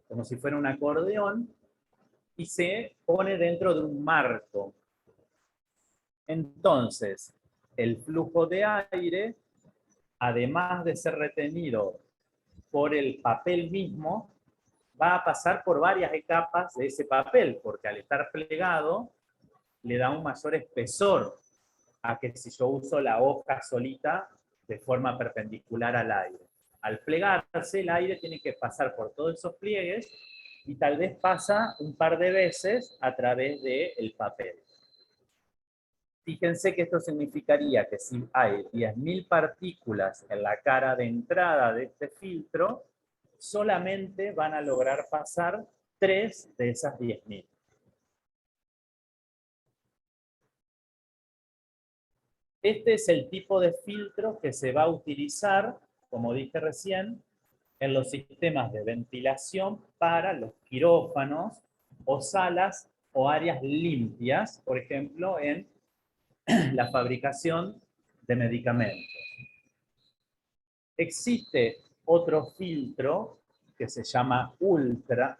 como si fuera un acordeón y se pone dentro de un marco. Entonces, el flujo de aire, además de ser retenido por el papel mismo, va a pasar por varias etapas de ese papel, porque al estar plegado le da un mayor espesor a que si yo uso la hoja solita de forma perpendicular al aire. Al plegarse, el aire tiene que pasar por todos esos pliegues y tal vez pasa un par de veces a través del papel. Fíjense que esto significaría que si hay 10.000 partículas en la cara de entrada de este filtro, solamente van a lograr pasar 3 de esas 10.000. Este es el tipo de filtro que se va a utilizar, como dije recién, en los sistemas de ventilación para los quirófanos o salas o áreas limpias, por ejemplo, en la fabricación de medicamentos. Existe otro filtro que se llama ULPA,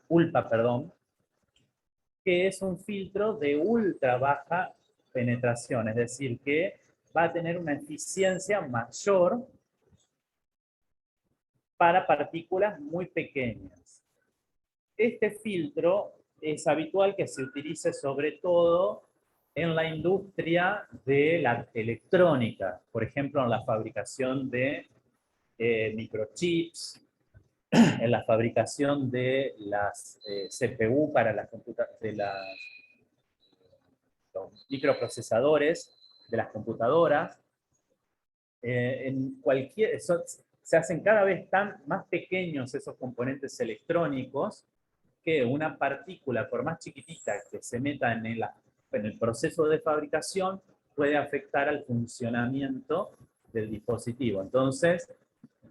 que es un filtro de ultra baja penetración, es decir, que va a tener una eficiencia mayor para partículas muy pequeñas. Este filtro es habitual que se utilice sobre todo en la industria de la electrónica, por ejemplo, en la fabricación de microchips, en la fabricación de las CPU para las los microprocesadores de las computadoras. Se hacen cada vez más pequeños esos componentes electrónicos que una partícula, por más chiquitita que se meta en el proceso de fabricación, puede afectar al funcionamiento del dispositivo. Entonces,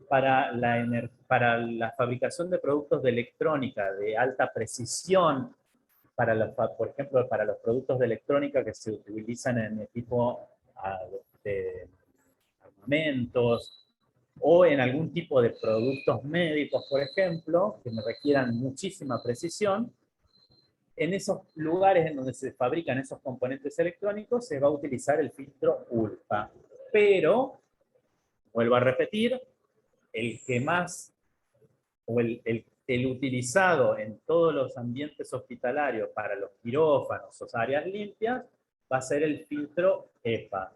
para la fabricación de productos de electrónica de alta precisión, por ejemplo, para los productos de electrónica que se utilizan en equipo de armamentos o en algún tipo de productos médicos, por ejemplo, que requieran muchísima precisión, en esos lugares en donde se fabrican esos componentes electrónicos se va a utilizar el filtro ULPA. Pero, vuelvo a repetir, el que más, o el utilizado en todos los ambientes hospitalarios para los quirófanos o áreas limpias, va a ser el filtro EPA.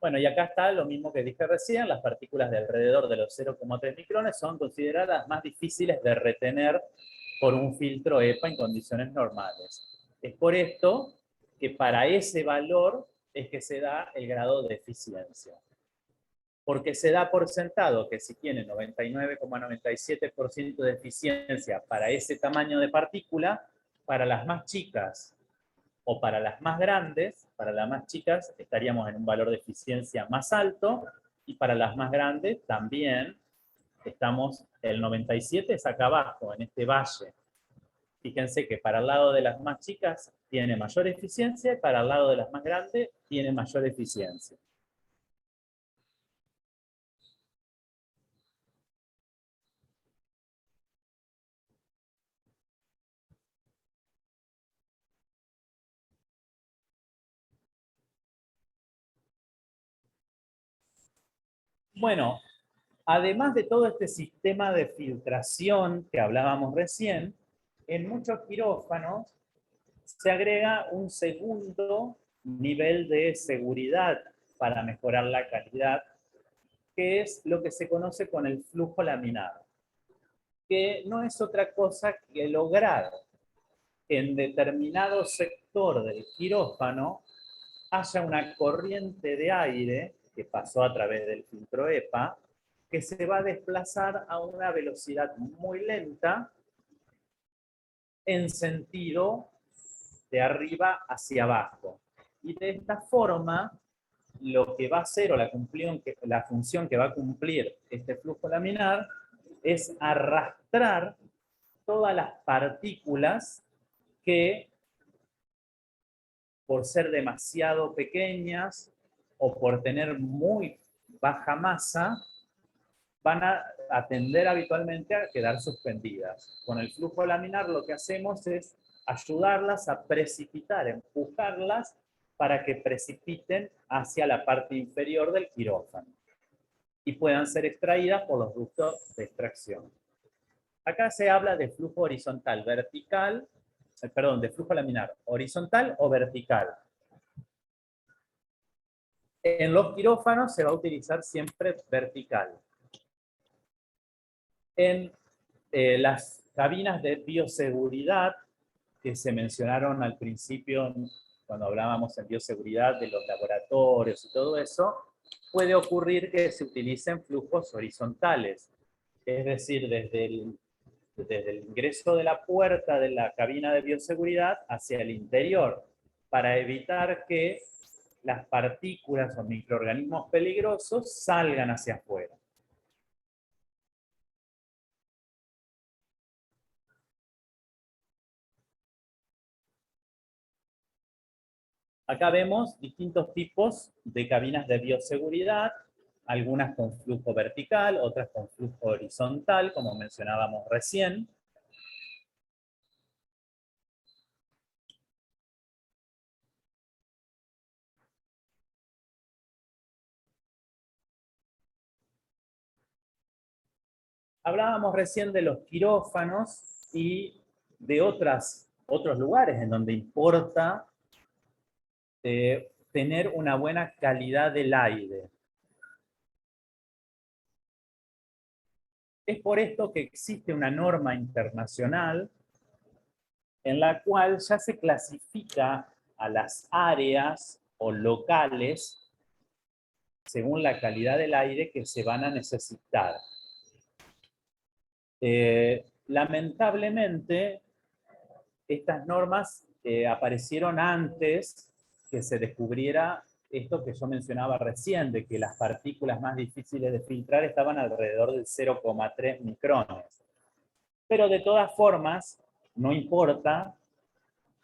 Bueno, y acá está lo mismo que dije recién, las partículas de alrededor de los 0,3 micrones son consideradas más difíciles de retener por un filtro EPA en condiciones normales. Es por esto que para ese valor es que se da el grado de eficiencia. Porque se da por sentado que si tiene 99,97% de eficiencia para ese tamaño de partícula, para las más chicas o para las más grandes, para las más chicas estaríamos en un valor de eficiencia más alto y para las más grandes también estamos, el 97 es acá abajo, en este valle. Fíjense que para el lado de las más chicas tiene mayor eficiencia y para el lado de las más grandes tiene mayor eficiencia. Bueno, además de todo este sistema de filtración que hablábamos recién, en muchos quirófanos se agrega un segundo nivel de seguridad para mejorar la calidad, que es lo que se conoce con el flujo laminar, que no es otra cosa que lograr que en determinado sector del quirófano haya una corriente de aire que pasó a través del filtro EPA, que se va a desplazar a una velocidad muy lenta en sentido de arriba hacia abajo. Y de esta forma, lo que va a hacer, o la función que va a cumplir este flujo laminar, es arrastrar todas las partículas que, por ser demasiado pequeñas o por tener muy baja masa, van a tender habitualmente a quedar suspendidas. Con el flujo laminar lo que hacemos es ayudarlas a precipitar, empujarlas para que precipiten hacia la parte inferior del quirófano y puedan ser extraídas por los ductos de extracción. Acá se habla de flujo horizontal, vertical, de flujo laminar, horizontal o vertical. En los quirófanos se va a utilizar siempre vertical. En las cabinas de bioseguridad que se mencionaron al principio cuando hablábamos en bioseguridad de los laboratorios y todo eso, puede ocurrir que se utilicen flujos horizontales, es decir, desde el ingreso de la puerta de la cabina de bioseguridad hacia el interior, para evitar que las partículas o microorganismos peligrosos salgan hacia afuera. Acá vemos distintos tipos de cabinas de bioseguridad, algunas con flujo vertical, otras con flujo horizontal, como mencionábamos recién. Hablábamos recién de los quirófanos y de otros lugares en donde importa tener una buena calidad del aire. Es por esto que existe una norma internacional en la cual ya se clasifica a las áreas o locales según la calidad del aire que se van a necesitar. Lamentablemente, estas normas aparecieron antes que se descubriera esto que yo mencionaba recién, de que las partículas más difíciles de filtrar estaban alrededor del 0,3 micrones. Pero de todas formas, no importa,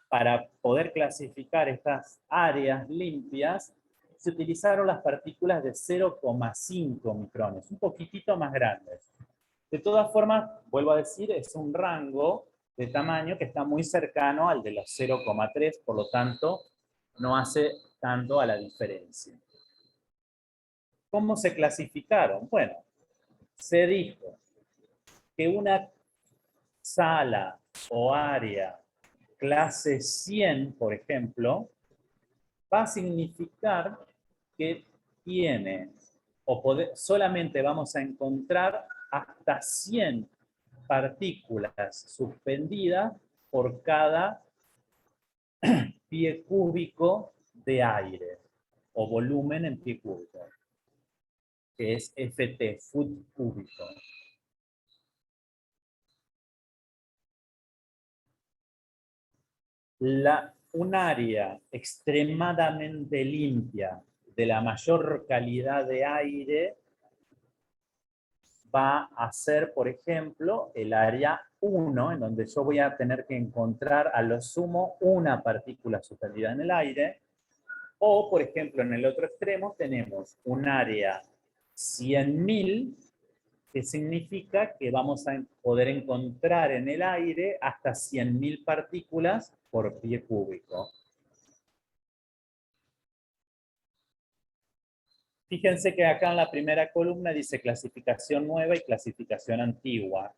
para poder clasificar estas áreas limpias, se utilizaron las partículas de 0,5 micrones, un poquitito más grandes. De todas formas, vuelvo a decir, es un rango de tamaño que está muy cercano al de los 0,3, por lo tanto, no hace tanto a la diferencia. ¿Cómo se clasificaron? Bueno, se dijo que una sala o área clase 100, por ejemplo, va a significar que tiene, solamente vamos a encontrar hasta 100 partículas suspendidas por cada pie cúbico de aire, o volumen en pie cúbico, que es FT, foot cúbico. Un área extremadamente limpia, de la mayor calidad de aire, va a ser, por ejemplo, el área 1, en donde yo voy a tener que encontrar a lo sumo una partícula suspendida en el aire, o, por ejemplo, en el otro extremo tenemos un área 100.000, que significa que vamos a poder encontrar en el aire hasta 100.000 partículas por pie cúbico. Fíjense que acá en la primera columna dice clasificación nueva y clasificación antigua.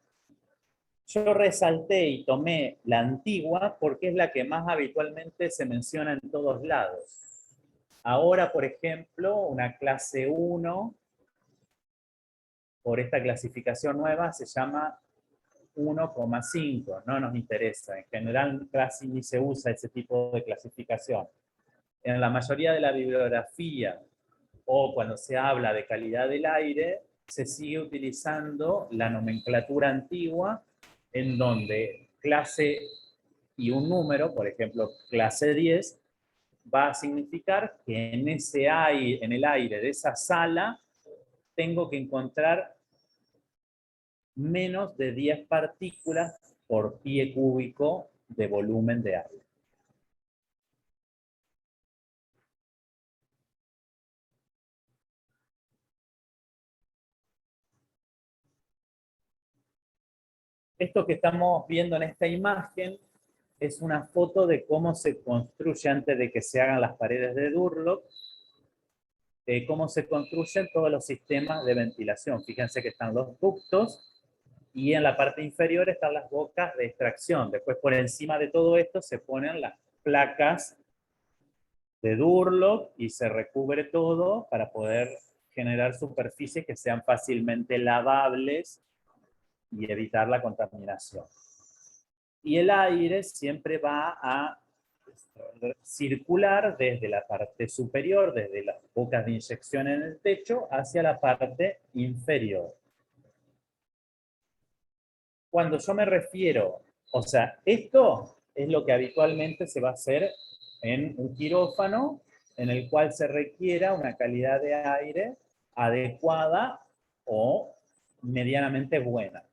Yo resalté y tomé la antigua porque es la que más habitualmente se menciona en todos lados. Ahora, por ejemplo, una clase 1, por esta clasificación nueva, se llama 1,5. No nos interesa. En general, casi ni se usa ese tipo de clasificación. En la mayoría de la bibliografía o cuando se habla de calidad del aire, se sigue utilizando la nomenclatura antigua, en donde clase y un número, por ejemplo, clase 10, va a significar que en ese aire, en el aire de esa sala, tengo que encontrar menos de 10 partículas por pie cúbico de volumen de aire. Esto que estamos viendo en esta imagen es una foto de cómo se construye antes de que se hagan las paredes de Durlock, cómo se construyen todos los sistemas de ventilación. Fíjense que están los ductos y en la parte inferior están las bocas de extracción. Después por encima de todo esto se ponen las placas de Durlock y se recubre todo para poder generar superficies que sean fácilmente lavables y evitar la contaminación. Y el aire siempre va a circular desde la parte superior, desde las bocas de inyección en el techo, hacia la parte inferior. Cuando yo me refiero, o sea, esto es lo que habitualmente se va a hacer en un quirófano en el cual se requiera una calidad de aire adecuada o medianamente buena.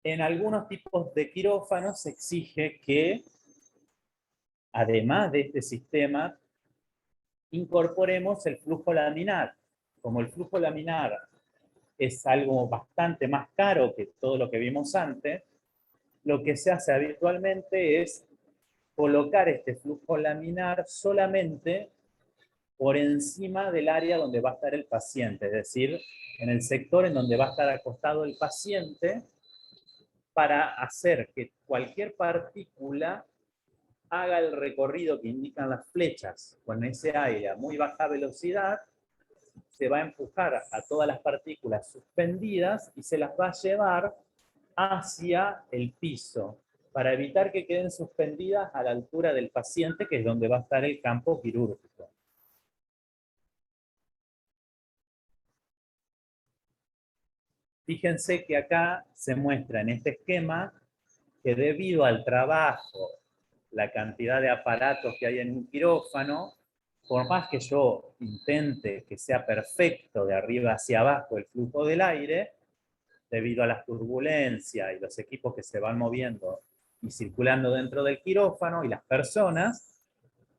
En algunos tipos de quirófanos se exige que, además de este sistema, incorporemos el flujo laminar. Como el flujo laminar es algo bastante más caro que todo lo que vimos antes, lo que se hace habitualmente es colocar este flujo laminar solamente por encima del área donde va a estar el paciente, es decir, en el sector en donde va a estar acostado el paciente, para hacer que cualquier partícula haga el recorrido que indican las flechas con ese aire a muy baja velocidad, se va a empujar a todas las partículas suspendidas y se las va a llevar hacia el piso, para evitar que queden suspendidas a la altura del paciente, que es donde va a estar el campo quirúrgico. Fíjense que acá se muestra en este esquema que debido al trabajo, la cantidad de aparatos que hay en un quirófano, por más que yo intente que sea perfecto de arriba hacia abajo el flujo del aire, debido a las turbulencias y los equipos que se van moviendo y circulando dentro del quirófano y las personas,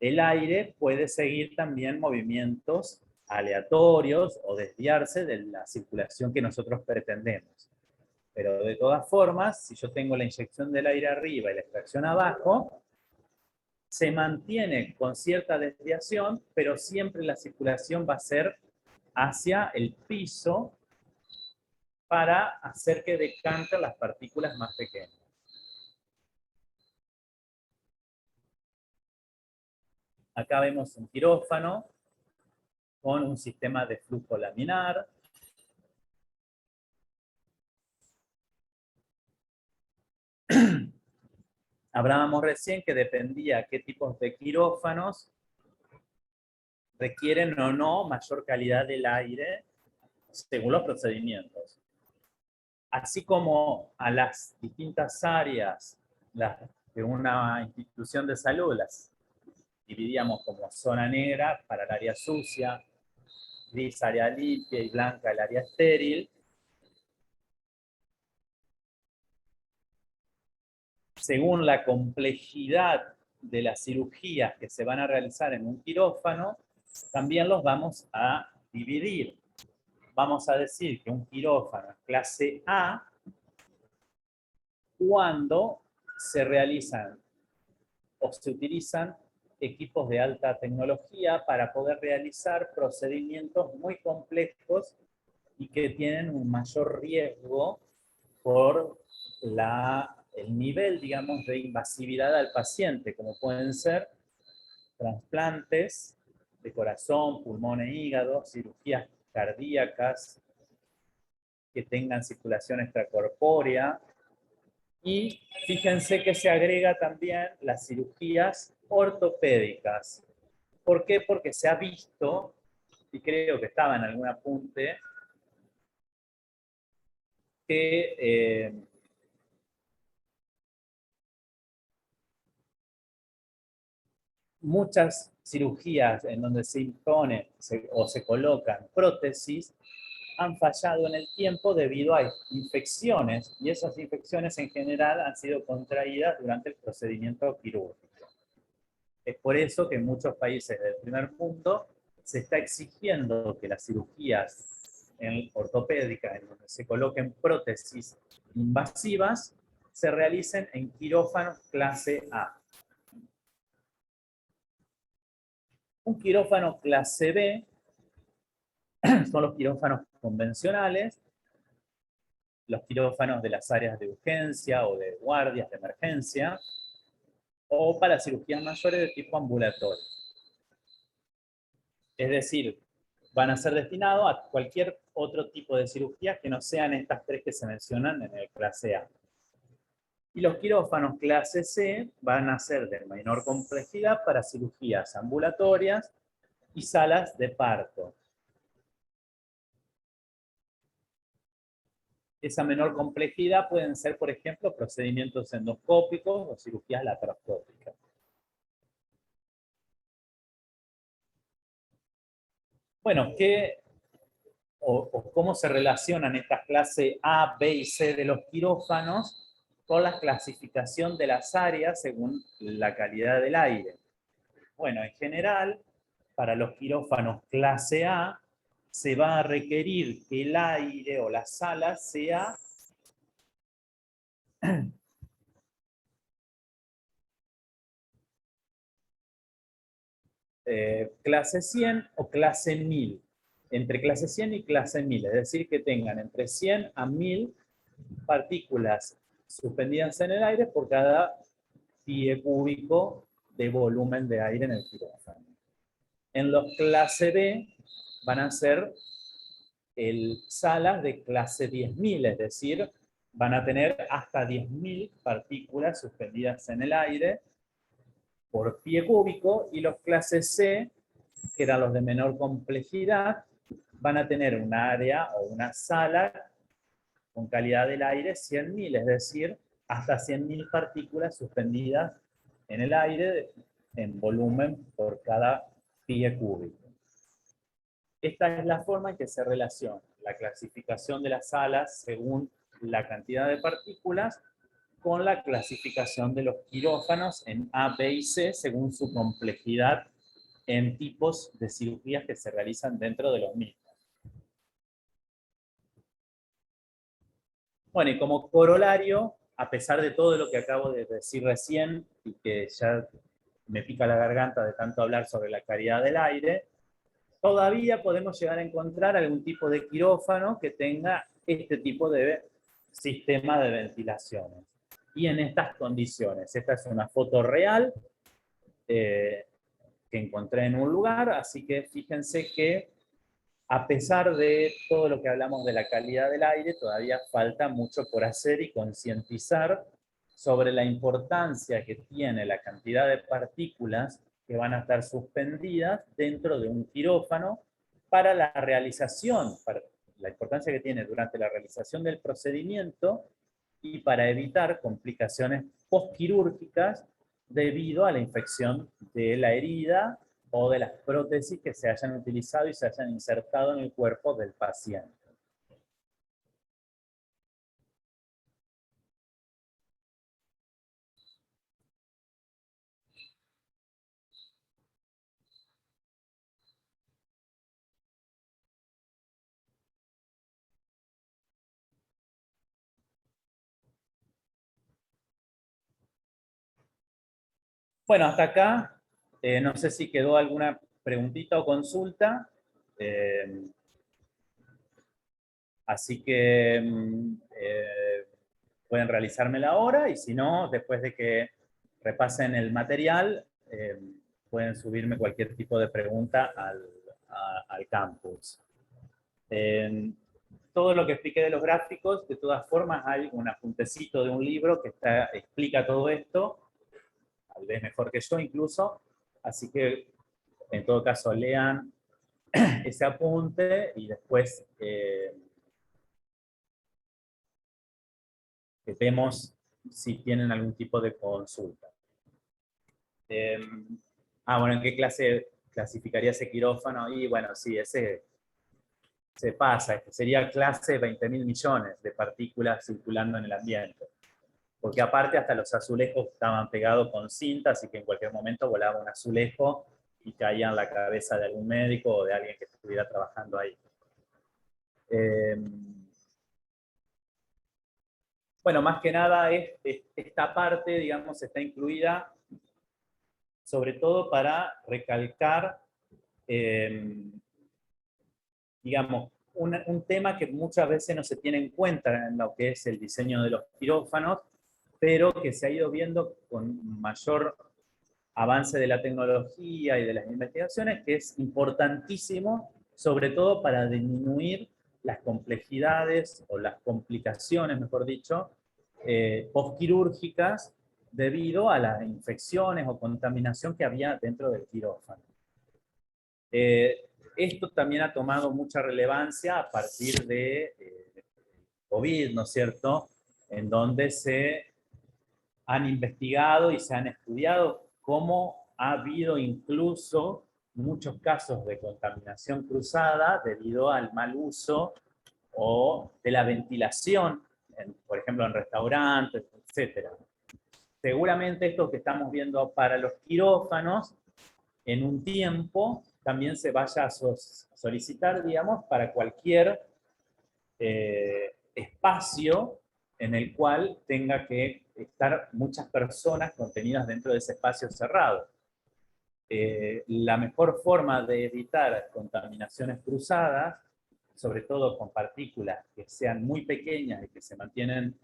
el aire puede seguir también movimientos aleatorios o desviarse de la circulación que nosotros pretendemos. Pero de todas formas, si yo tengo la inyección del aire arriba y la extracción abajo, se mantiene con cierta desviación, pero siempre la circulación va a ser hacia el piso para hacer que decanten las partículas más pequeñas. Acá vemos un quirófano con un sistema de flujo laminar. Hablábamos recién que dependía qué tipos de quirófanos requieren o no mayor calidad del aire según los procedimientos. Así como a las distintas áreas de una institución de salud las dividíamos como zona negra para el área sucia, gris área limpia y blanca el área estéril. Según la complejidad de las cirugías que se van a realizar en un quirófano, también los vamos a dividir. Vamos a decir que un quirófano es clase A cuando se realizan o se utilizan equipos de alta tecnología para poder realizar procedimientos muy complejos y que tienen un mayor riesgo por el nivel, digamos, de invasividad al paciente, como pueden ser trasplantes de corazón, pulmón e hígado, cirugías cardíacas que tengan circulación extracorpórea. Y fíjense que se agrega también las cirugías ortopédicas. ¿Por qué? Porque se ha visto, y creo que estaba en algún apunte, que muchas cirugías en donde se impone o se colocan prótesis han fallado en el tiempo debido a infecciones, y esas infecciones en general han sido contraídas durante el procedimiento quirúrgico. Es por eso que en muchos países del primer mundo se está exigiendo que las cirugías ortopédicas, en donde se coloquen prótesis invasivas, se realicen en quirófanos clase A. Un quirófano clase B son los quirófanos convencionales, los quirófanos de las áreas de urgencia o de guardias de emergencia, o para cirugías mayores de tipo ambulatorio. Es decir, van a ser destinados a cualquier otro tipo de cirugías que no sean estas tres que se mencionan en el clase A. Y los quirófanos clase C van a ser de menor complejidad para cirugías ambulatorias y salas de parto. Esa menor complejidad pueden ser, por ejemplo, procedimientos endoscópicos o cirugías laparoscópicas. Bueno, cómo se relacionan estas clases A, B y C de los quirófanos con la clasificación de las áreas según la calidad del aire? Bueno, en general, para los quirófanos clase A, se va a requerir que el aire o la sala sea clase 100 o clase 1000, entre clase 100 y clase 1000, es decir, que tengan entre 100 a 1000 partículas suspendidas en el aire por cada pie cúbico de volumen de aire en el quirófano. En los clase B van a ser salas de clase 10.000, es decir, van a tener hasta 10.000 partículas suspendidas en el aire por pie cúbico, y los clases C, que eran los de menor complejidad, van a tener un área o una sala con calidad del aire 100.000, es decir, hasta 100.000 partículas suspendidas en el aire en volumen por cada pie cúbico. Esta es la forma en que se relaciona la clasificación de las salas según la cantidad de partículas con la clasificación de los quirófanos en A, B y C según su complejidad en tipos de cirugías que se realizan dentro de los mismos. Bueno, y como corolario, a pesar de todo lo que acabo de decir recién, y que ya me pica la garganta de tanto hablar sobre la calidad del aire, todavía podemos llegar a encontrar algún tipo de quirófano que tenga este tipo de sistema de ventilación. Y en estas condiciones, esta es una foto real que encontré en un lugar, así que fíjense que a pesar de todo lo que hablamos de la calidad del aire, todavía falta mucho por hacer y concientizar sobre la importancia que tiene la cantidad de partículas que van a estar suspendidas dentro de un quirófano para la realización, para la importancia que tiene durante la realización del procedimiento y para evitar complicaciones postquirúrgicas debido a la infección de la herida o de las prótesis que se hayan utilizado y se hayan insertado en el cuerpo del paciente. Bueno, hasta acá No sé si quedó alguna preguntita o consulta. Así que pueden realizármela ahora y si no, después de que repasen el material, pueden subirme cualquier tipo de pregunta al campus. Todo lo que expliqué de los gráficos, de todas formas hay un apuntecito de un libro que explica todo esto, tal vez mejor que yo incluso, así que en todo caso lean ese apunte y después vemos si tienen algún tipo de consulta. Bueno, ¿en qué clase clasificaría ese quirófano? Y bueno, sí, ese se pasa, sería clase 20.000 millones de partículas circulando en el ambiente. Porque aparte hasta los azulejos estaban pegados con cinta, así que en cualquier momento volaba un azulejo y caía en la cabeza de algún médico o de alguien que estuviera trabajando ahí. Bueno, más que nada esta parte, digamos, está incluida sobre todo para recalcar, digamos, un tema que muchas veces no se tiene en cuenta en lo que es el diseño de los quirófanos, pero que se ha ido viendo con mayor avance de la tecnología y de las investigaciones, que es importantísimo, sobre todo para disminuir las complejidades o las complicaciones, mejor dicho, postquirúrgicas debido a las infecciones o contaminación que había dentro del quirófano. Esto también ha tomado mucha relevancia a partir de COVID, ¿no es cierto?, en donde se han investigado y se han estudiado cómo ha habido incluso muchos casos de contaminación cruzada debido al mal uso o de la ventilación, por ejemplo, en restaurantes, etc. Seguramente esto que estamos viendo para los quirófanos, en un tiempo también se vaya a solicitar, digamos, para cualquier espacio en el cual tenga que estar muchas personas contenidas dentro de ese espacio cerrado. La mejor forma de evitar contaminaciones cruzadas, sobre todo con partículas que sean muy pequeñas y que se mantienen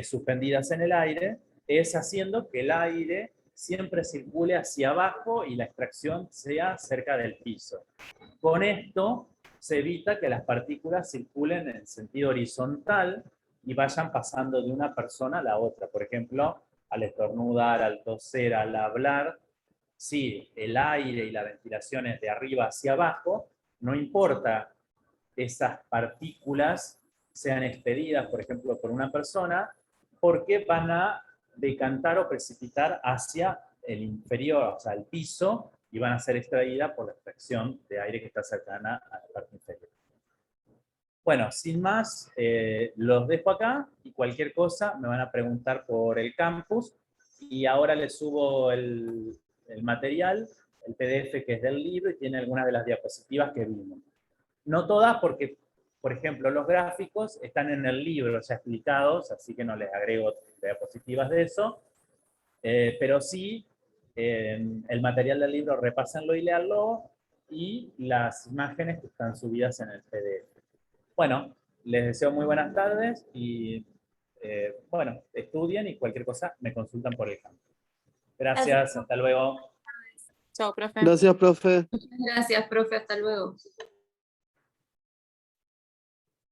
suspendidas en el aire, es haciendo que el aire siempre circule hacia abajo y la extracción sea cerca del piso. Con esto se evita que las partículas circulen en sentido horizontal y vayan pasando de una persona a la otra. Por ejemplo, al estornudar, al toser, al hablar, si el aire y la ventilación es de arriba hacia abajo, no importa esas partículas sean expedidas, por ejemplo, por una persona, porque van a decantar o precipitar hacia el inferior, o sea, el piso, y van a ser extraídas por la extracción de aire que está cercana a la parte inferior. Bueno, sin más, los dejo acá y cualquier cosa me van a preguntar por el campus y ahora les subo el material, el PDF que es del libro y tiene algunas de las diapositivas que vimos. No todas porque, por ejemplo, los gráficos están en el libro ya explicados, así que no les agrego diapositivas de eso, pero sí el material del libro repásenlo y léanlo y las imágenes que están subidas en el PDF. Bueno, les deseo muy buenas tardes y bueno, estudien y cualquier cosa me consultan por el campo. Gracias, hasta luego. Chao, profe. Gracias, profe. Gracias, profe, hasta luego.